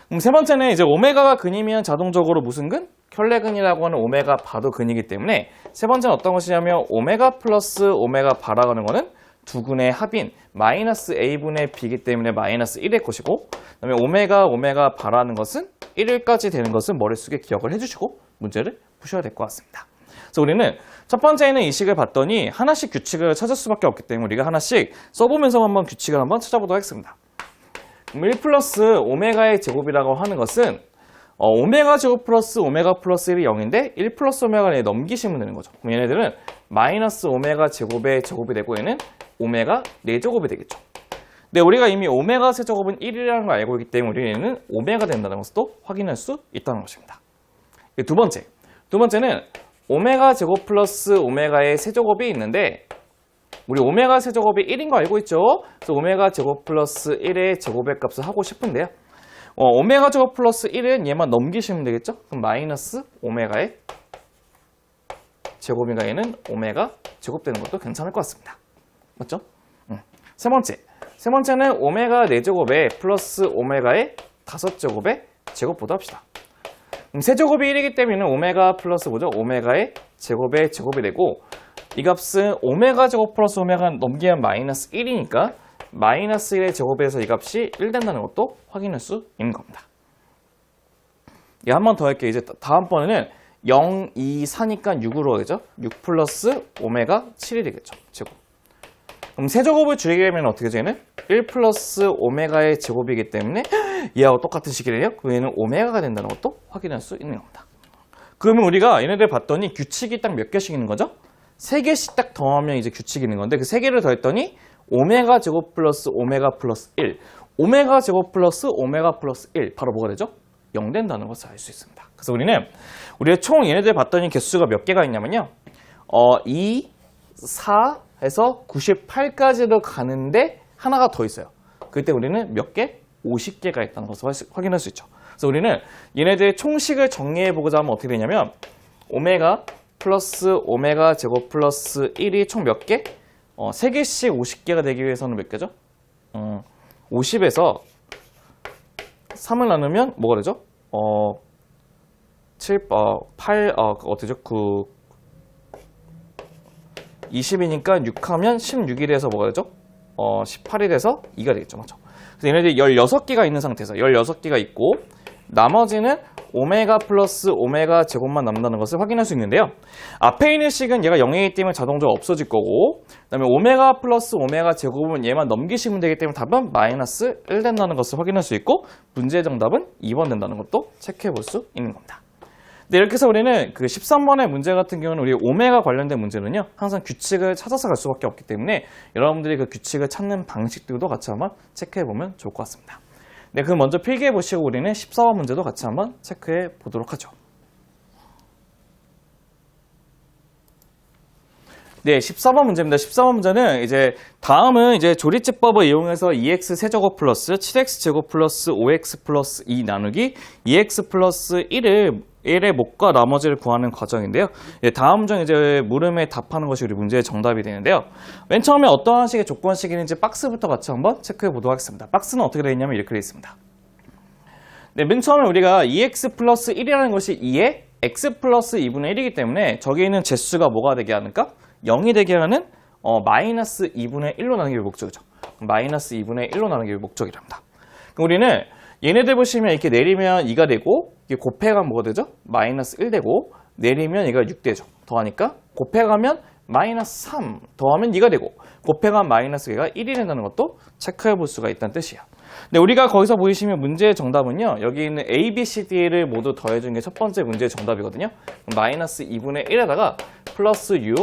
그럼 세 번째는 이제 오메가가 근이면 자동적으로 무슨 근? 켤레근이라고 하는 오메가 바도 근이기 때문에 세 번째는 어떤 것이냐면 오메가 플러스 오메가 바라고 하는 거는 두 근의 합인 마이너스 a분의 b이기 때문에 마이너스 1의 것이고 그다음에 오메가 바라는 것은 1일까지 되는 것은 머릿속에 기억을 해주시고 문제를 푸셔야 될 것 같습니다. 그래서 우리는 첫 번째는 이 식을 봤더니 하나씩 규칙을 찾을 수밖에 없기 때문에 우리가 하나씩 써보면서 한번 규칙을 한번 찾아보도록 하겠습니다. 1 플러스 오메가의 제곱이라고 하는 것은 오메가 제곱 플러스 오메가 플러스 1이 0인데 1 플러스 오메가를 넘기시면 되는 거죠. 그럼 얘네들은 마이너스 오메가 제곱의 제곱이 되고 얘는 오메가 4제곱이 되겠죠. 근데 우리가 이미 오메가 세제곱은 1이라는 걸 알고 있기 때문에 우리는 오메가 된다는 것도 확인할 수 있다는 것입니다. 두 번째는 오메가 제곱 플러스 오메가의 세제곱이 있는데 우리 오메가 세제곱이 1인 거 알고 있죠? 그래서 오메가 제곱 플러스 1의 제곱의 값을 하고 싶은데요. 오메가 제곱 플러스 1은 얘만 넘기시면 되겠죠? 그럼 마이너스 오메가의 제곱인가 얘는 오메가 제곱되는 것도 괜찮을 것 같습니다. 맞죠? 세 번째는 오메가 4제곱에 플러스 오메가의 5제곱의 제곱보다 합시다. 그럼 세제곱이 1이기 때문에 오메가 플러스 뭐죠? 오메가의 제곱의 제곱이 되고 이 값은 오메가 제곱 플러스 오메가 넘기면 마이너스 1이니까 마이너스 1의 제곱에서 이 값이 1 된다는 것도 확인할 수 있는 겁니다. 한 번 더 할게요. 이제 다음번에는 0, 2, 4니까 6으로 하겠죠? 6 플러스 오메가 7이 되겠죠. 제곱. 그럼 세제곱을 줄이게 되면 어떻게 되죠? 얘는 1 플러스 오메가의 제곱이기 때문에 얘하고 똑같은 식이래요. 그럼 얘는 오메가가 된다는 것도 확인할 수 있는 겁니다. 그러면 우리가 얘네들 봤더니 규칙이 딱 몇 개씩 있는 거죠? 3개씩 딱 더하면 이제 규칙이 있는 건데 그 3개를 더했더니 오메가 제곱 플러스 오메가 플러스 1 오메가 제곱 플러스 오메가 플러스 1 바로 뭐가 되죠? 0 된다는 것을 알 수 있습니다. 그래서 우리의 총 얘네들 봤더니 개수가 몇 개가 있냐면요 2, 4 해서 98까지도 가는데 하나가 더 있어요. 그때 우리는 몇 개? 50개가 있다는 것을 확인할 수 있죠. 그래서 우리는 얘네들의 총식을 정리해 보고자 하면 어떻게 되냐면 오메가 플러스 오메가 제곱 플러스 1이 총 몇 개? 3개씩 50개가 되기 위해서는 몇 개죠? 50에서 3을 나누면 뭐가 되죠? 8, 어떻게죠? 20이니까 6하면 16이 돼서 뭐가 되죠? 18이 돼서 2가 되겠죠. 맞죠? 그래서 얘네들이 16개가 있는 상태에서 16개가 있고 나머지는 오메가 플러스 오메가 제곱만 남는다는 것을 확인할 수 있는데요. 앞에 있는 식은 얘가 0이기 때문에 자동적으로 없어질 거고 그 다음에 오메가 플러스 오메가 제곱은 얘만 넘기시면 되기 때문에 답은 마이너스 1 된다는 것을 확인할 수 있고 문제의 정답은 2번 된다는 것도 체크해 볼 수 있는 겁니다. 네, 이렇게 해서 우리는 그 13번의 문제 같은 경우는 우리 오메가 관련된 문제는요 항상 규칙을 찾아서 갈 수밖에 없기 때문에 여러분들이 그 규칙을 찾는 방식들도 같이 한번 체크해 보면 좋을 것 같습니다. 네, 그럼 먼저 필기해 보시고 우리는 14번 문제도 같이 한번 체크해 보도록 하죠. 네, 14번 문제입니다. 14번 문제는 다음은 조리집법을 이용해서 2x 세제곱 플러스 7x 제곱 플러스 5x 플러스 2 나누기 2x 플러스 1의 목과 나머지를 구하는 과정인데요. 다음 중 물음에 답하는 것이 우리 문제의 정답이 되는데요. 맨 처음에 어떠한 식의 조건식인지 박스부터 같이 한번 체크해 보도록 하겠습니다. 박스는 어떻게 되어 있냐면 이렇게 되어 있습니다. 네, 맨 처음에 우리가 2x 플러스 1이라는 것이 2에 x 플러스 2분의 1이기 때문에 저기에 있는 제수가 뭐가 되게 하는가? 0이 되게 하는 마이너스 2분의 1로 나누는 게 목적이죠. 마이너스 2분의 1로 나누는 게 목적이랍니다. 그럼 우리는 얘네들 보시면 이렇게 내리면 2가 되고 이게 곱해가면 뭐가 되죠? 마이너스 1 되고 내리면 얘가 6 되죠. 더하니까 곱해가면 마이너스 3 더하면 2가 되고 곱해가면 마이너스 2가 1이 된다는 것도 체크해 볼 수가 있다는 뜻이에요. 근데 우리가 거기서 보이시면 문제의 정답은요. 여기 있는 A, B, C, D를 모두 더해준 게 첫 번째 문제의 정답이거든요. 마이너스 2분의 1에다가 플러스 U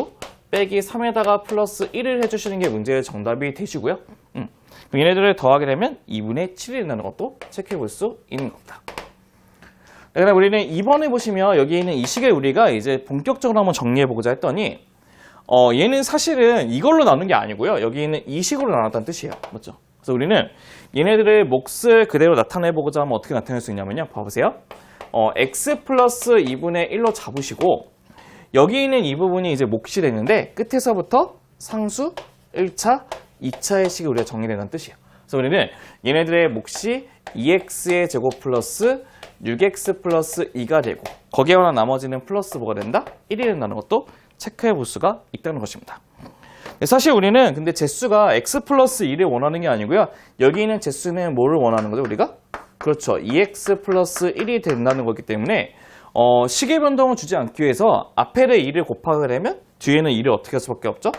빼기 3에다가 플러스 1을 해주시는 게 문제의 정답이 되시고요. 그럼 얘네들을 더하게 되면 2분의 7이 된다는 것도 체크해 볼 수 있는 겁니다. 그럼 우리는 2번에 보시면 여기 있는 이 식을 우리가 이제 본격적으로 한번 정리해 보고자 했더니 얘는 사실은 이걸로 나눈 게 아니고요. 여기 있는 이 식으로 나눴다는 뜻이에요. 맞죠? 그래서 우리는 얘네들의 몫을 그대로 나타내 보고자 하면 어떻게 나타낼 수 있냐면요. 봐보세요. x 플러스 2분의 1로 잡으시고 여기 있는 이 부분이 이제 몫이 되는데 끝에서부터 상수 1차, 2차의 식이 우리가 정리된다는 뜻이에요. 그래서 우리는 얘네들의 몫이 2x의 제곱 플러스 6x 플러스 2가 되고 거기에 관한 나머지는 플러스 뭐가 된다? 1이 된다는 것도 체크해 볼 수가 있다는 것입니다. 사실 우리는 근데 제수가 x 플러스 1을 원하는 게 아니고요. 여기 있는 제수는 뭐를 원하는 거죠? 우리가? 그렇죠. 2x 플러스 1이 된다는 거기 때문에 식의 변동을 주지 않기 위해서 앞에를 2를 곱하게 되면 뒤에는 2를 어떻게 할 수밖에 없죠?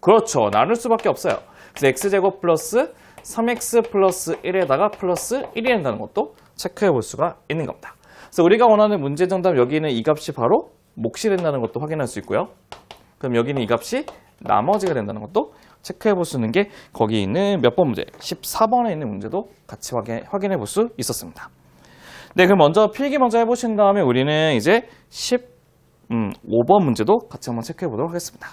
그렇죠. 나눌 수밖에 없어요. 그래서 x제곱 플러스 3x 플러스 1에다가 플러스 1이 된다는 것도 체크해 볼 수가 있는 겁니다. 그래서 우리가 원하는 문제 정답 여기는 이 값이 바로 몫이 된다는 것도 확인할 수 있고요. 그럼 여기는 이 값이 나머지가 된다는 것도 체크해 볼 수 있는 게 거기 있는 몇 번 문제? 14번에 있는 문제도 같이 확인해 볼 수 있었습니다. 네, 그럼 먼저 필기 먼저 해보신 다음에 우리는 이제 15번 문제도 같이 한번 체크해 보도록 하겠습니다.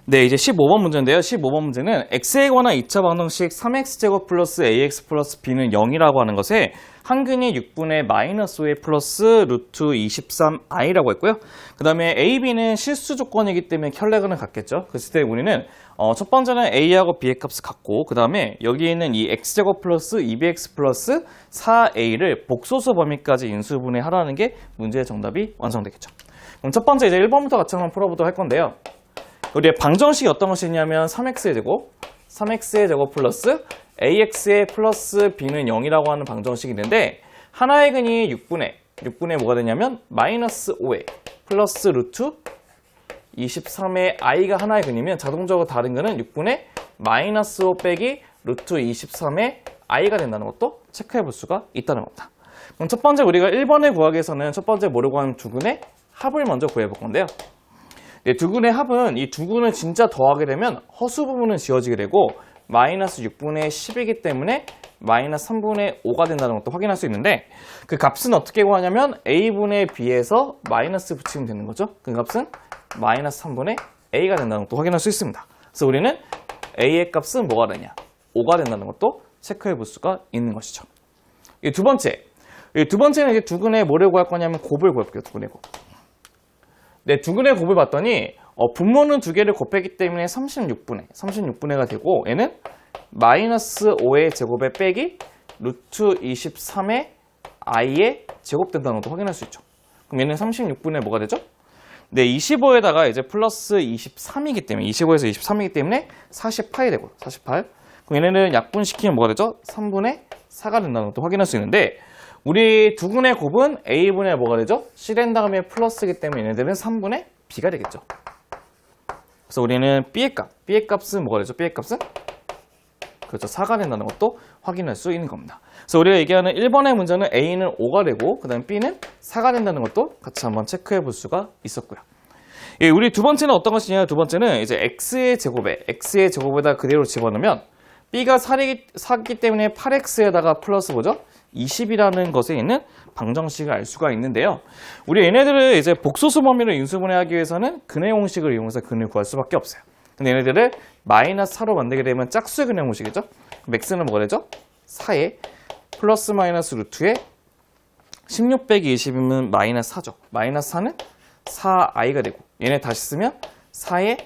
네, 이제 15번 문제인데요. 15번 문제는 x에 관한 2차 방정식 3x제곱 플러스 ax 플러스 b는 0이라고 하는 것에 한근이 6분의 마이너스 5의 플러스 루트 23i라고 했고요. 그 다음에 a, b는 실수 조건이기 때문에 켤레근은 같겠죠. 그랬을 때 우리는 첫 번째는 a하고 b의 값을 갖고 그 다음에 여기 있는 이 x제곱 플러스 2bx 플러스 4a를 복소수 범위까지 인수분해하라는 게 문제의 정답이 완성되겠죠. 그럼 첫 번째 이제 1번부터 같이 한번 풀어보도록 할 건데요. 우리의 방정식이 어떤 것이냐면 3x의 제곱 플러스 ax의 플러스 b는 0이라고 하는 방정식이 있는데 하나의 근이 6분의 뭐가 되냐면 마이너스 5에 플러스 루트 23의 i가 하나의 근이면 자동적으로 다른 근은 6분의 마이너스 5 빼기 루트 23의 i가 된다는 것도 체크해 볼 수가 있다는 겁니다. 그럼 첫 번째 우리가 1번에 구하기 위해서는 첫 번째 뭐라고 하는 두 근의 합을 먼저 구해 볼 건데요. 네, 두 근의 합은 이 두 근을 진짜 더하게 되면 허수 부분은 지워지게 되고 마이너스 6분의 10이기 때문에 마이너스 3분의 5가 된다는 것도 확인할 수 있는데 그 값은 어떻게 구하냐면 a분의 b에서 마이너스 붙이면 되는 거죠. 그 값은 마이너스 3분의 a가 된다는 것도 확인할 수 있습니다. 그래서 우리는 a의 값은 뭐가 되냐? 5가 된다는 것도 체크해 볼 수가 있는 것이죠. 이 두 번째는 이제 두 근의 뭐를 구할 거냐면 곱을 구해볼게요. 두 근의 곱. 네, 두 근의 곱을 봤더니 분모는 두 개를 곱했기 때문에 36분의가 되고 얘는 마이너스 5의 제곱에 빼기 루트 23의 i의 제곱 된다는 것도 확인할 수 있죠. 그럼 얘는 36분의 뭐가 되죠? 네, 25에다가 이제 플러스 23이기 때문에 25에서 23이기 때문에 48이 되고 48. 그럼 얘네는 약분시키면 뭐가 되죠? 3분의 4가 된다는 것도 확인할 수 있는데 우리 두 근의 곱은 a분의 뭐가 되죠? c 된 다음에 플러스이기 때문에 얘네들은 3분의 b가 되겠죠. 그래서 우리는 b의 값은 뭐가 되죠? b의 값은? 그렇죠. 4가 된다는 것도 확인할 수 있는 겁니다. 그래서 우리가 얘기하는 1번의 문제는 a는 5가 되고 그 다음 b는 4가 된다는 것도 같이 한번 체크해 볼 수가 있었고요. 예, 우리 두 번째는 어떤 것이냐? 두 번째는 이제 x의 제곱에다 그대로 집어넣으면 b가 4기 때문에 8x에다가 플러스 뭐죠? 20이라는 것에 있는 방정식을 알 수가 있는데요. 우리 얘네들을 이제 복소수 범위로 인수분해하기 위해서는 근의 공식을 이용해서 근을 구할 수밖에 없어요. 근데 얘네들을 마이너스 4로 만들게 되면 짝수의 근의 공식이죠. x는 뭐가 되죠? 4에 플러스 마이너스 루트에 16 빼기 20이면 마이너스 4죠. 마이너스 4는 4i가 되고 얘네 다시 쓰면 4에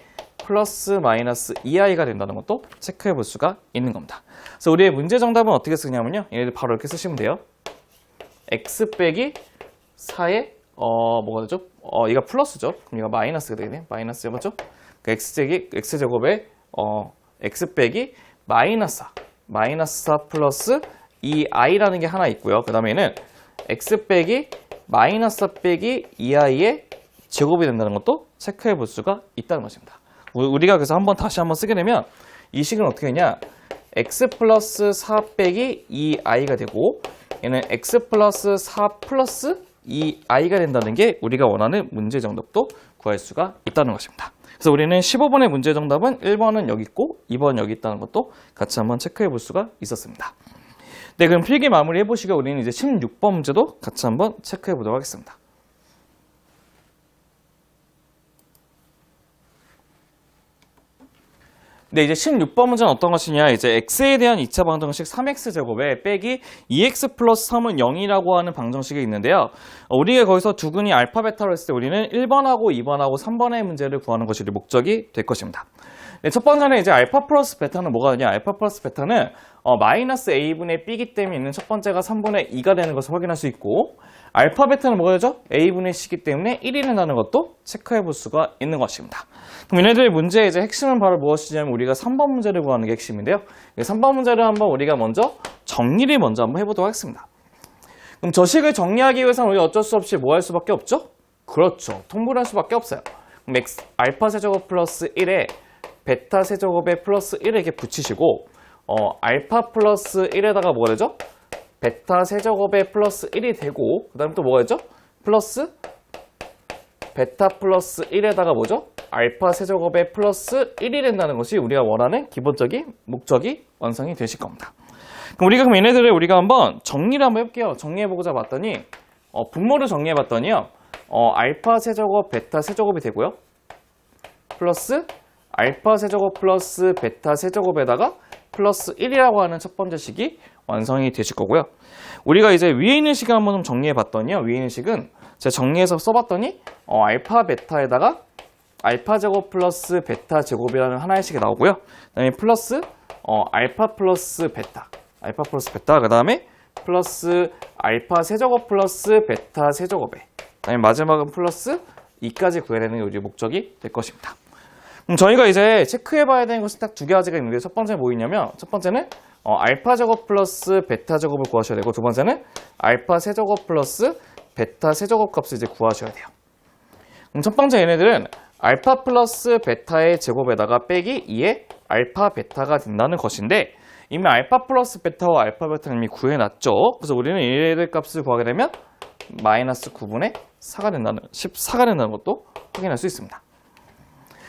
플러스 마이너스 2i가 된다는 것도 체크해 볼 수가 있는 겁니다. 그래서 우리의 문제 정답은 어떻게 쓰냐면요. 얘네들 바로 이렇게 쓰시면 돼요. x 빼기 4의 뭐가 되죠? 이거 플러스죠. 그럼 이거 마이너스가 되겠네. 마이너스 맞죠? 그 x제곱에 x 빼기 마이너스 4 플러스 2i라는 게 하나 있고요. 그 다음에는 x 빼기 마이너스 4 빼기 2i의 제곱이 된다는 것도 체크해 볼 수가 있다는 것입니다. 우리가 그래서 다시 한번 쓰게 되면 이 식은 어떻게 되냐? x 플러스 4 빼기 2i가 되고 얘는 x 플러스 4 플러스 2i가 된다는 게 우리가 원하는 문제 정답도 구할 수가 있다는 것입니다. 그래서 우리는 15번의 문제 정답은 1번은 여기 있고 2번 여기 있다는 것도 같이 한번 체크해 볼 수가 있었습니다. 네, 그럼 필기 마무리 해보시고 우리는 이제 16번 문제도 같이 한번 체크해 보도록 하겠습니다. 네, 이제 16번 문제는 어떤 것이냐. 이제 x에 대한 2차 방정식 3x제곱에 빼기 2x 플러스 3은 0이라고 하는 방정식이 있는데요. 우리가 거기서 두근이 알파, 베타로 했을 때 우리는 1번하고 2번하고 3번의 문제를 구하는 것이 우리 목적이 될 것입니다. 네, 첫 번째는 이제 알파 플러스 베타는 뭐가 되냐. 알파 플러스 베타는 마이너스 a분의 b이기 때문에 있는 첫 번째가 3분의 2가 되는 것을 확인할 수 있고, 알파 베타는 뭐가 되죠? a분의 c이기 때문에 1이 된다는 것도 체크해 볼 수가 있는 것입니다. 그럼 얘네들의 문제의 이제 핵심은 바로 무엇이냐면 우리가 3번 문제를 구하는 게 핵심인데요. 3번 문제를 한번 우리가 먼저 정리를 한번 해보도록 하겠습니다. 그럼 저 식을 정리하기 위해서는 우리가 어쩔 수 없이 뭐 할 수밖에 없죠? 그렇죠. 통분할 수밖에 없어요. 그럼 알파 세제곱 플러스 1에 베타 세제곱에 플러스 1을 이렇게 붙이시고 알파 플러스 1에다가 뭐가 되죠? 베타 세제곱에 플러스 1이 되고 그 다음에 또 뭐가 되죠? 플러스 베타 플러스 1에다가 뭐죠? 알파 세제곱에 플러스 1이 된다는 것이 우리가 원하는 기본적인 목적이 완성이 되실 겁니다. 그럼 얘네들을 우리가 한번 정리를 한번 해볼게요. 정리해보고자 봤더니 분모를 정리해봤더니요. 알파 세제곱 베타 세제곱이 되고요. 플러스 알파 세제곱 플러스 베타 세제곱에다가 플러스 1이라고 하는 첫 번째 식이 완성이 되실 거고요. 우리가 이제 위에 있는 식을 한번 좀 정리해봤더니요. 위에 있는 식은 제가 정리해서 써봤더니 알파 베타에다가 알파 제곱 플러스 베타 제곱이라는 하나의 식이 나오고요. 그 다음에 플러스 알파 플러스 베타 그 다음에 플러스 알파 세제곱 플러스 베타 세제곱에 그 다음에 마지막은 플러스 2까지 구해야 되는 우리 목적이 될 것입니다. 그럼 저희가 이제 체크해봐야 되는 것은 딱 두 가지가 있는데 첫 번째는 뭐 있냐면 첫 번째는 알파 제곱 플러스 베타 제곱을 구하셔야 되고 두 번째는 알파 세제곱 플러스 베타 세제곱 값을 이제 구하셔야 돼요. 그럼 첫 번째 얘네들은 알파 플러스 베타의 제곱에다가 빼기 2의 알파 베타가 된다는 것인데 이미 알파 플러스 베타와 알파 베타는 이미 구해놨죠. 그래서 우리는 얘네들 값을 구하게 되면 마이너스 9분의 4가 된다는 14가 된다는 것도 확인할 수 있습니다.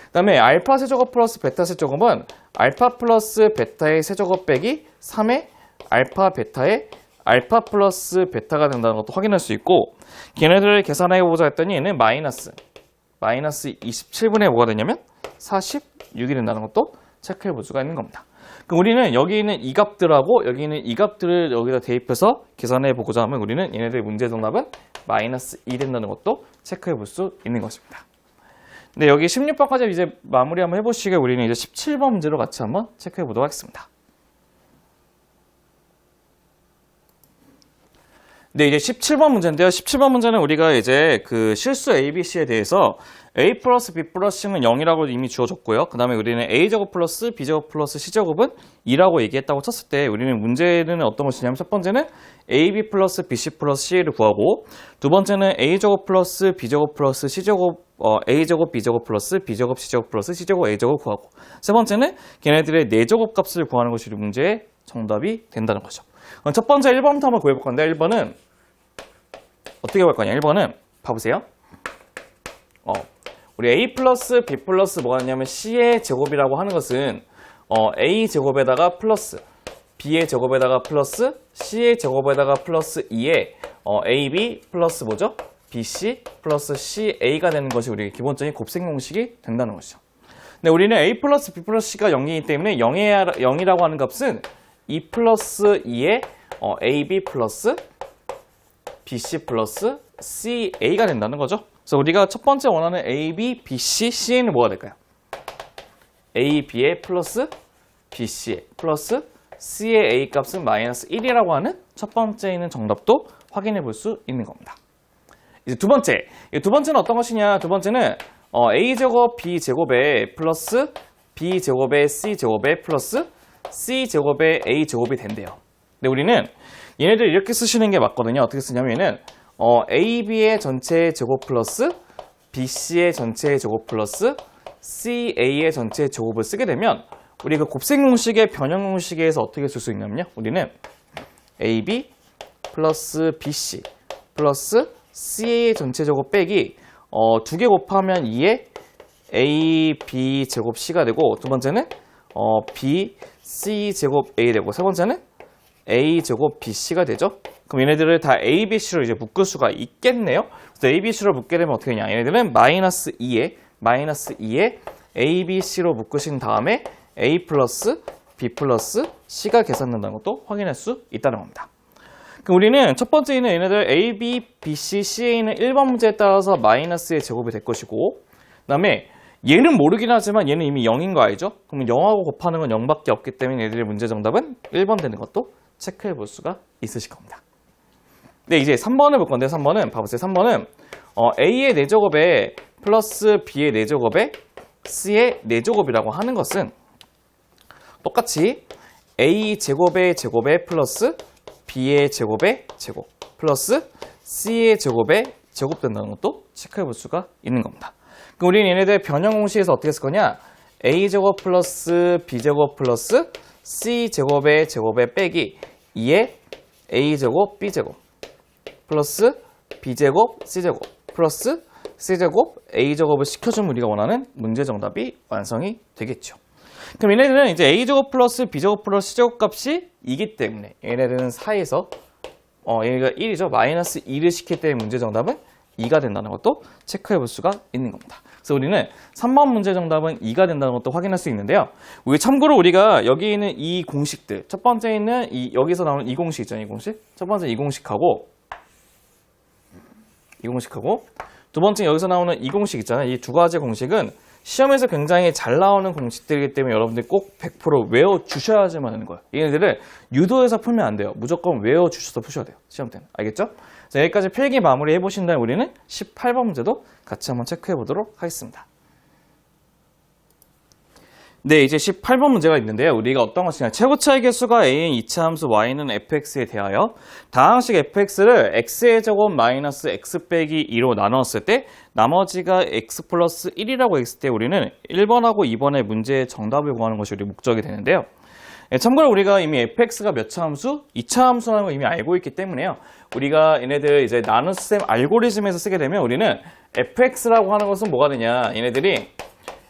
그 다음에 알파 세제곱 플러스 베타 세제곱은 알파 플러스 베타의 세제곱 빼기 3의 알파 베타의 알파 플러스 베타가 된다는 것도 확인할 수 있고 걔네들을 계산해보자 했더니 얘는 마이너스 27분의 뭐가 되냐면 46이 된다는 것도 체크해 볼 수가 있는 겁니다. 그럼 우리는 여기 있는 이 값들하고 여기 있는 이 값들을 여기다 대입해서 계산해 보고자 하면 우리는 얘네들의 문제 정답은 마이너스 2 된다는 것도 체크해 볼 수 있는 것입니다. 네, 여기 16번까지 이제 마무리 한번 해보시게 우리는 이제 17번 문제로 같이 한번 체크해 보도록 하겠습니다. 네, 이제 17번 문제인데요. 17번 문제는 우리가 이제 그 실수 ABC에 대해서 A 플러스 B 플러스 C는 0이라고 이미 주어졌고요. 그 다음에 우리는 A제곱 플러스 B제곱 플러스 C제곱은 2라고 얘기했다고 쳤을 때 우리는 문제는 어떤 것이냐면 첫 번째는 AB 플러스 BC 플러스 C를 구하고 두 번째는 A제곱 플러스 B제곱 플러스 C제곱 A제곱 B제곱 플러스 B제곱 C제곱 플러스 C제곱 A제곱 구하고 세 번째는 걔네들의 4제곱 값을 구하는 것이 우리 문제의 정답이 된다는 거죠. 첫 번째 1번부터 한번 구해볼 건데 1번은 어떻게 볼 거냐. 1번은 봐보세요. 우리 A 플러스 B 플러스 뭐가 있냐면 C의 제곱이라고 하는 것은 A 제곱에다가 플러스 B의 제곱에다가 플러스 C의 제곱에다가 플러스 2에 AB 플러스 뭐죠? BC 플러스 CA가 되는 것이 우리 기본적인 곱셈 공식이 된다는 것이죠. 근데 우리는 A 플러스 B 플러스 C가 0이기 때문에 0이라고 하는 값은 2 플러스 2에 AB 플러스 BC 플러스 CA가 된다는 거죠. 그래서 우리가 첫 번째 원하는 AB, BC, CA는 뭐가 될까요? A, B의 플러스 B, C의 플러스 C의 A 값은 마이너스 1이라고 하는 첫 번째에 있는 정답도 확인해 볼 수 있는 겁니다. 이제 두 번째는 어떤 것이냐? 두 번째는 A제곱 B제곱에 플러스 B제곱에 C제곱에 플러스 C제곱에 A제곱이 된대요. 근데 우리는 얘네들 이렇게 쓰시는 게 맞거든요. 어떻게 쓰냐면은 AB의 전체 제곱 플러스 BC의 전체 제곱 플러스 CA의 전체 제곱을 쓰게 되면 우리 그 곱셈 공식의 변형 공식에서 어떻게 쓸 수 있냐면요. 우리는 AB 플러스 BC 플러스 CA의 전체 제곱 빼기 두 개 곱하면 2의 AB 제곱 C가 되고 두 번째는 B, C 제곱 A 되고 세 번째는 A 제곱 BC가 되죠. 그럼 얘네들을 다 A, B, C로 이제 묶을 수가 있겠네요. 그래서 A, B, C로 묶게 되면 어떻게 되냐? 얘네들은 마이너스 2에 A, B, C로 묶으신 다음에 A 플러스 B 플러스 C가 계산된다는 것도 확인할 수 있다는 겁니다. 그럼 우리는 첫 번째는 얘네들 A, B, B, C, C는 1번 문제에 따라서 마이너스의 제곱이 될 것이고 그 다음에 얘는 모르긴 하지만 얘는 이미 0인 거 알죠? 그러면 0하고 곱하는 건 0밖에 없기 때문에 얘들의 문제 정답은 1번 되는 것도 체크해 볼 수가 있으실 겁니다. 네, 이제 3번을 볼 건데 3번은 봐보세요. 3번은 A의 4제곱에 플러스 B의 4제곱에 C의 4제곱이라고 하는 것은 똑같이 A 제곱의 제곱에 플러스 B의 제곱의 제곱 플러스 C의 제곱에 제곱 된다는 것도 체크해 볼 수가 있는 겁니다. 그럼 우리는 얘네들 변형 공식에서 어떻게 쓸 거냐? A제곱 플러스 B제곱 플러스 C제곱의 제곱에 빼기 2의 A제곱 B제곱 플러스 B제곱 C제곱 플러스 C제곱 A제곱을 시켜주면 우리가 원하는 문제 정답이 완성이 되겠죠. 그럼 얘네들은 이제 A제곱 플러스 B제곱 플러스 C제곱 값이 2기 때문에 얘네들은 4에서 얘가 1이죠. 마이너스 2를 시킬 때의 문제 정답은 2가 된다는 것도 체크해 볼 수가 있는 겁니다. 그래서 우리는 3번 문제 정답은 2가 된다는 것도 확인할 수 있는데요. 참고로 우리가 여기 있는 이 공식들, 첫 번째는 여기서 나오는 이 공식 있잖아요. 이 공식. 첫 번째 이 공식하고 두 번째 여기서 나오는 이 공식 있잖아요. 이 두 가지 공식은 시험에서 굉장히 잘 나오는 공식들이기 때문에 여러분들이 꼭 100% 외워주셔야지만 하는 거예요. 얘네들을 유도해서 풀면 안 돼요. 무조건 외워주셔서 푸셔야 돼요. 시험 때는. 알겠죠? 자, 여기까지 필기 마무리 해보신 다음에 우리는 18번 문제도 같이 한번 체크해 보도록 하겠습니다. 네, 이제 18번 문제가 있는데요. 우리가 어떤 것이냐. 최고 차이 개수가 a인 이차 함수 y는 fx에 대하여 다항식 fx를 x의 제곱 마이너스 x 빼기 2로 나눴을 때 나머지가 x 플러스 1이라고 했을 때 우리는 1번하고 2번의 문제의 정답을 구하는 것이 우리 목적이 되는데요. 참고로 우리가 이미 fx가 몇 차 함수? 2차 함수라는 걸 이미 알고 있기 때문에요. 우리가 얘네들 이제 나눗셈 알고리즘에서 쓰게 되면 우리는 fx라고 하는 것은 뭐가 되냐. 얘네들이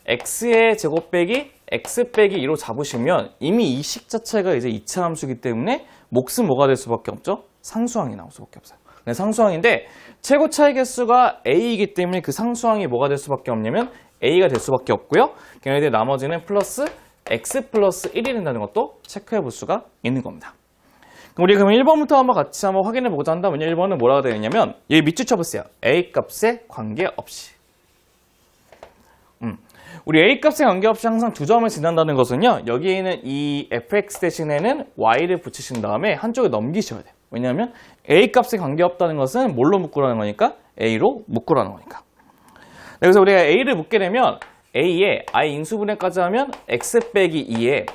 x의 제곱 빼기 x 빼기 2로 잡으시면 이미 이 식 자체가 이제 2차 함수이기 때문에 몫은 뭐가 될 수밖에 없죠? 상수항이 나올 수밖에 없어요. 네, 상수항인데 최고 차이 개수가 a이기 때문에 그 상수항이 뭐가 될 수밖에 없냐면 a가 될 수밖에 없고요. 걔네들 나머지는 플러스 x 플러스 1이 된다는 것도 체크해 볼 수가 있는 겁니다. 우리 그럼 1번부터 한번 같이 한번 확인해 보고자 한다면 1번은 뭐라고 되어 있냐면 여기 밑줄 쳐보세요. a 값에 관계없이. 우리 a 값에 관계없이 항상 두 점을 지난다는 것은요. 여기에 있는 이 fx 대신에는 y를 붙이신 다음에 한쪽에 넘기셔야 돼요. 왜냐하면 a 값에 관계없다는 것은 뭘로 묶으라는 거니까? a로 묶으라는 거니까. 그래서 우리가 a를 묶게 되면 a에 i 인수분해까지 하면 x 빼기 2에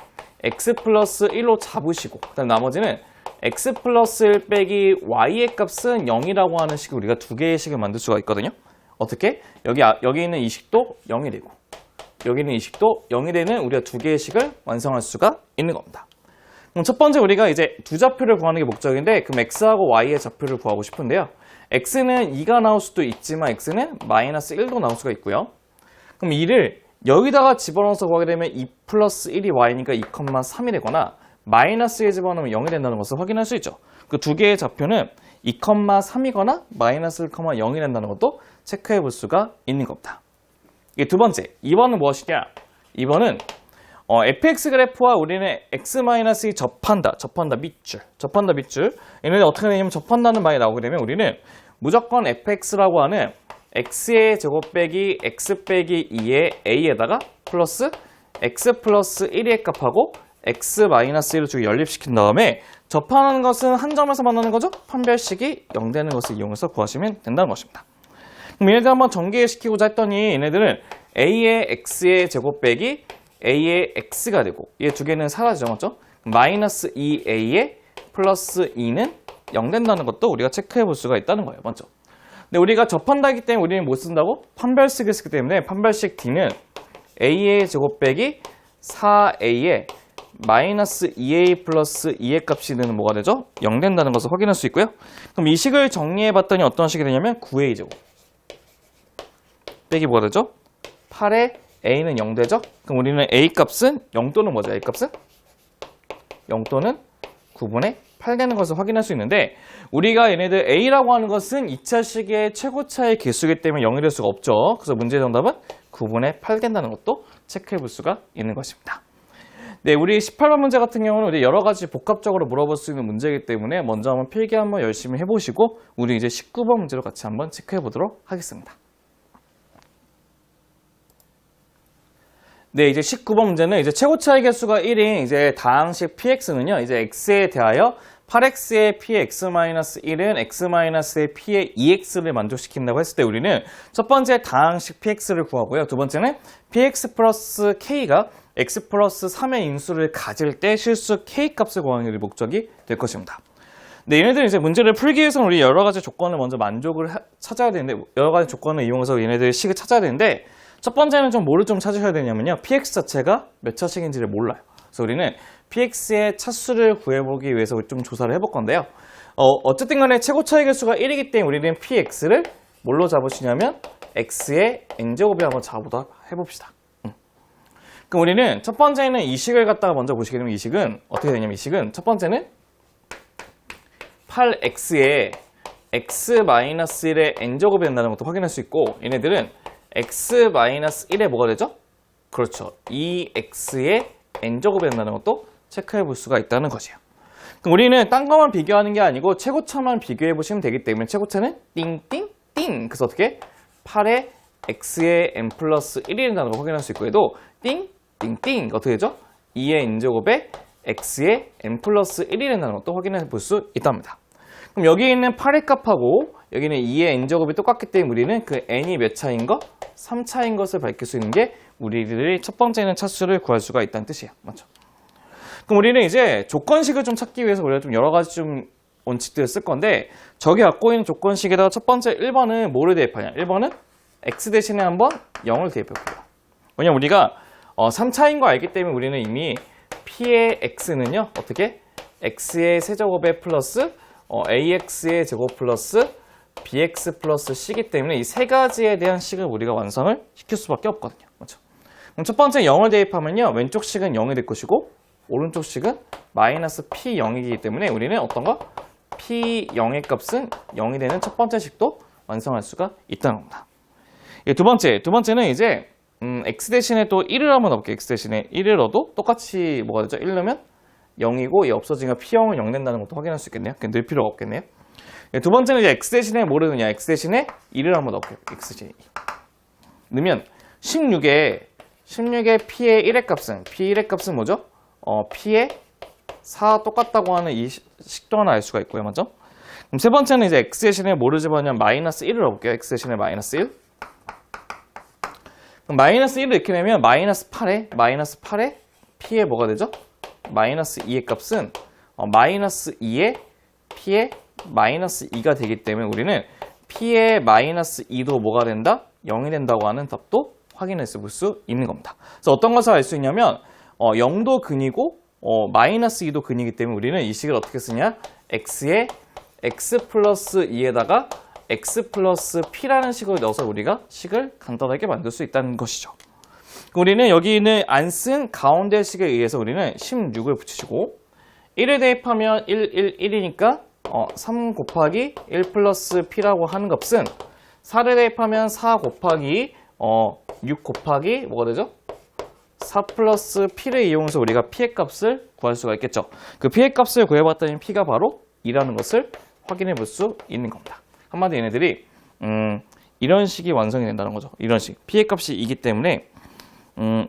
x 플러스 1로 잡으시고 그다음 나머지는 x 플러스 1 빼기 y의 값은 0이라고 하는 식을 우리가 두 개의 식을 만들 수가 있거든요. 어떻게? 여기 있는 이 식도 0이 되고 여기 있는 이 식도 0이 되는 우리가 두 개의 식을 완성할 수가 있는 겁니다. 그럼 첫 번째 우리가 이제 두 좌표를 구하는 게 목적인데 그럼 x하고 y의 좌표를 구하고 싶은데요. x는 2가 나올 수도 있지만 x는 마이너스 1도 나올 수가 있고요. 그럼 2를 여기다가 집어넣어서 구하게 되면 2 플러스 1이 y니까 2,3이 되거나 마이너스에 집어넣으면 0이 된다는 것을 확인할 수 있죠. 그 두 개의 좌표는 2,3이거나 마이너스 1,0이 된다는 것도 체크해 볼 수가 있는 겁니다. 이게 두 번째, 2번은 무엇이냐? 2번은 fx 그래프와 우리는 x-이 접한다 밑줄. 얘네들 어떻게 되냐면 접한다는 말이 나오게 되면 우리는 무조건 fx라고 하는 x의 제곱 빼기 x 빼기 2의 a에다가 플러스 x 플러스 1의 값하고 x 마이너스 1을 주기 연립시킨 다음에 접하는 것은 한 점에서 만나는 거죠? 판별식이 0 되는 것을 이용해서 구하시면 된다는 것입니다. 그럼 얘네들 한번 전개시키고자 했더니 얘네들은 a의 x의 제곱 빼기 a의 x가 되고 얘 두 개는 사라지죠, 맞죠? 마이너스 2a의 플러스 2는 0 된다는 것도 우리가 체크해 볼 수가 있다는 거예요, 맞죠? 근데 우리가 접한다기 때문에 우리는 뭐 쓴다고? 판별식을 쓰기 때문에 판별식 D는 a의 제곱 빼기 4a의 마이너스 2a 플러스 2의 값이 되는 뭐가 되죠? 0 된다는 것을 확인할 수 있고요. 그럼 이 식을 정리해 봤더니 어떤 식이 되냐면 9a 제곱 빼기 뭐가 되죠? 8의 a는 0 되죠? 그럼 우리는 a 값은 0 또는 뭐죠? a 값은? 0 또는 9분의 8 되는 것을 확인할 수 있는데 우리가 얘네들 a라고 하는 것은 2차 식의 최고차의 개수이기 때문에 0이 될 수가 없죠. 그래서 문제 정답은 9분의 8 된다는 것도 체크해 볼 수가 있는 것입니다. 네, 우리 18번 문제 같은 경우는 우리 여러 가지 복합적으로 물어볼 수 있는 문제이기 때문에 먼저 한번 필기 한번 열심히 해보시고 우리 이제 19번 문제로 같이 한번 체크해 보도록 하겠습니다. 네, 이제 19번 문제는 이제 최고차의 개수가 1인 이제 다항식 px는요, 이제 x에 대하여 8x의 p의 x-1은 x-의 p의 2x를 만족시킨다고 했을 때 우리는 첫 번째 다항식 px를 구하고요. 두 번째는 px 플러스 k가 x 플러스 3의 인수를 가질 때 실수 k 값을 구하는 게 목적이 될 것입니다. 네, 얘네들 이제 문제를 풀기 위해서는 우리 여러 가지 조건을 먼저 만족을 찾아야 되는데 여러 가지 조건을 이용해서 얘네들 식을 찾아야 되는데 첫 번째는 좀 뭐를 좀 찾으셔야 되냐면요. px 자체가 몇 차식인지를 몰라요. 그래서 우리는 px의 차수를 구해보기 위해서 좀 조사를 해볼 건데요. 어쨌든 간에 최고차의 개수가 1이기 때문에 우리는 px를 뭘로 잡으시냐면 x의 n제곱에 한번 잡아보도록 해봅시다. 그럼 우리는 첫 번째는 이 식을 갖다가 먼저 보시게 되면 이 식은 어떻게 되냐면 이 식은 첫 번째는 8x의 x-1의 n제곱이 된다는 것도 확인할 수 있고 얘네들은 x-1의 뭐가 되죠? 그렇죠. 2x의 n제곱이 된다는 것도 체크해 볼 수가 있다는 것이에요. 그럼 우리는 딴 것만 비교하는 게 아니고 최고차만 비교해 보시면 되기 때문에 최고차는 띵띵띵 그래서 어떻게 8의 x의 n 플러스 1이 된다는 걸 확인할 수 있고 얘도 띵띵띵 어떻게 되죠? 2의 n제곱에 x의 n 플러스 1이 된다는 것도 확인해 볼 수 있답니다. 그럼 여기 있는 8의 값하고 여기는 2의 n제곱이 똑같기 때문에 우리는 그 n이 몇 차인 거? 3차인 것을 밝힐 수 있는 게 우리들이 첫 번째는 차수를 구할 수가 있다는 뜻이에요. 맞죠? 그럼 우리는 이제 조건식을 좀 찾기 위해서 우리가 좀 여러 가지 좀 원칙들을 쓸 건데 저기 갖고 있는 조건식에다가 첫 번째 1번은 뭐를 대입하냐? 1번은 x 대신에 한번 0을 대입해볼게요. 왜냐면 우리가 3차인 거 알기 때문에 우리는 이미 p의 x는요. 어떻게? x의 세제곱에 플러스 ax의 제곱 플러스 bx 플러스 c이기 때문에 이 세 가지에 대한 식을 우리가 완성을 시킬 수밖에 없거든요. 맞죠? 그럼 첫 번째 0을 대입하면요. 왼쪽 식은 0이 될 것이고 오른쪽 식은 마이너스 p0이기 때문에 우리는 어떤 거? p0의 값은 0이 되는 첫 번째 식도 완성할 수가 있다는 겁니다. 두 번째는 이제 x 대신에 또 1을 한번 넣을게요. x 대신에 1을 넣어도 똑같이 뭐가 되죠? 1 넣으면 0이고 이 없어지면 p0은 0 된다는 것도 확인할 수 있겠네요. 그냥 넣을 필요가 없겠네요. 두 번째는 이제 x 대신에 뭐를 넣냐? x 대신에 2를 한번 넣을게요. x 대신에 2. 넣으면 16의 p의 1의 값은 뭐죠? p의 4 똑같다고 하는 이 식도 하나 알 수가 있고요. 맞죠? 그럼 세 번째는 이제 x 대신에 뭐를 집어넣냐면 마이너스 1을 넣을게요. x 대신에 마이너스 1. 그럼 마이너스 1을 이렇게 내면 마이너스 8에 p의 뭐가 되죠? 마이너스 2의 값은 마이너스 2의 p의 마이너스 2가 되기 때문에 우리는 p의 마이너스 2도 뭐가 된다? 0이 된다고 하는 답도 확인해서 볼 수 있는 겁니다. 그래서 어떤 것을 알 수 있냐면 0도 근이고 마이너스 2도 근이기 때문에 우리는 이 식을 어떻게 쓰냐? x에 x 플러스 2에다가 x 플러스 p라는 식을 넣어서 우리가 식을 간단하게 만들 수 있다는 것이죠. 우리는 여기 있는 안 쓴 가운데 식에 의해서 우리는 16을 붙이시고 1을 대입하면 1이니까 3 곱하기 1 플러스 p라고 하는 값은 4를 대입하면 4 곱하기 6 곱하기 뭐가 되죠? 4 플러스 p를 이용해서 우리가 p의 값을 구할 수가 있겠죠. 그 p의 값을 구해봤더니 p가 바로 2라는 것을 확인해 볼 수 있는 겁니다. 한마디로 얘네들이 이런 식이 완성이 된다는 거죠. 이런 식. p의 값이 2기 때문에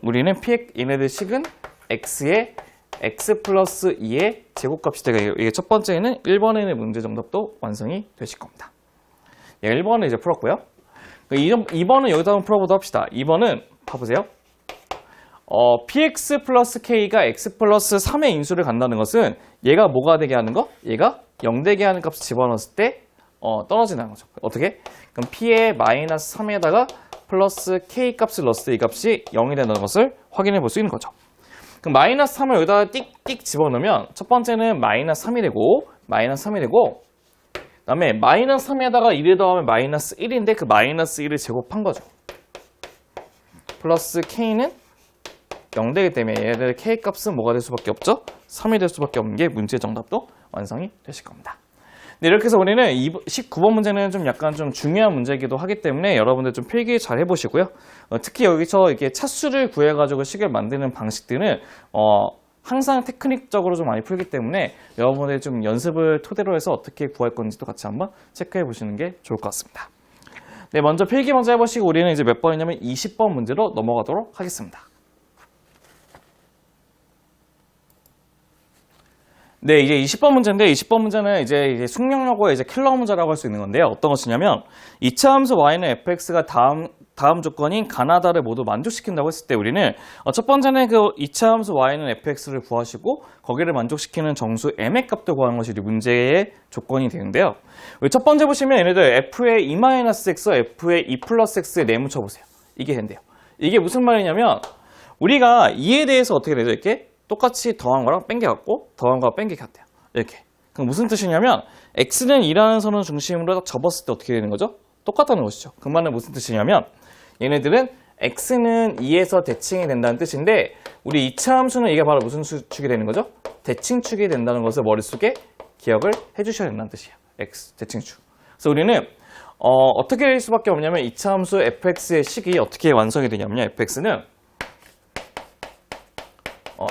우리는 얘네들 식은 x의 x 플러스 2의 제곱값이 되게 이게 첫 번째는 1번에는 문제 정답도 완성이 되실 겁니다. 1번은 이제 풀었고요. 2번은 여기다 한번 풀어보도록 합시다. 2번은 봐보세요. px 플러스 k가 x 플러스 3의 인수를 간다는 것은 얘가 뭐가 되게 하는 거? 얘가 0 되게 하는 값을 집어넣었을 때 떨어지는 거죠. 어떻게? 그럼 p의 마이너스 3에다가 플러스 k 값을 넣었을 때 이 값이 0이 된다는 것을 확인해 볼 수 있는 거죠. 그럼 마이너스 3을 여기다가 띡띡 집어넣으면 첫 번째는 마이너스 3이 되고 그 다음에 마이너스 3에다가 1을 더하면 마이너스 1인데 그 마이너스 1을 제곱한 거죠. 플러스 k는 0 되기 때문에 얘네들 k 값은 뭐가 될 수밖에 없죠? 3이 될 수밖에 없는 게 문제 정답도 완성이 되실 겁니다. 네, 이렇게 해서 우리는 19번 문제는 좀 약간 좀 중요한 문제이기도 하기 때문에 여러분들 좀 필기 잘 해보시고요. 특히 여기서 이렇게 차수를 구해가지고 식을 만드는 방식들은 항상 테크닉적으로 좀 많이 풀기 때문에 여러분들 좀 연습을 토대로 해서 어떻게 구할 건지도 같이 한번 체크해 보시는 게 좋을 것 같습니다. 네, 먼저 필기 먼저 해보시고 우리는 이제 몇 번이냐면 20번 문제로 넘어가도록 하겠습니다. 네, 이제 20번 문제인데 20번 문제는 이제 숙명여고의 이제 킬러 문제라고 할 수 있는 건데요. 어떤 것이냐면 2차 함수 y는 fx가 다음 조건인 가나다를 모두 만족시킨다고 했을 때 우리는 첫 번째는 그 2차 함수 y는 fx를 구하시고 거기를 만족시키는 정수 m의 값도 구하는 것이 우리 문제의 조건이 되는데요. 우리 첫 번째 보시면 얘네들 f의 2-x, f의 2 플러스 x에 내묻혀 보세요. 이게 된대요. 이게 무슨 말이냐면 우리가 2에 대해서 어떻게 되죠? 이렇게 똑같이 더한 거랑 뺀게갖고 더한 거랑 뺀게 같아요. 이렇게. 그럼 무슨 뜻이냐면 x는 2라는 선을 중심으로 딱 접었을 때 어떻게 되는 거죠? 똑같다는 것이죠. 그 말은 무슨 뜻이냐면 얘네들은 x는 2에서 대칭이 된다는 뜻인데 우리 2차 함수는 이게 바로 무슨 축이 되는 거죠? 대칭축이 된다는 것을 머릿속에 기억을 해주셔야 된다는 뜻이에요. x 대칭축. 그래서 우리는 어떻게 될 수밖에 없냐면 2차 함수 fx의 식이 어떻게 완성이 되냐면요. fx는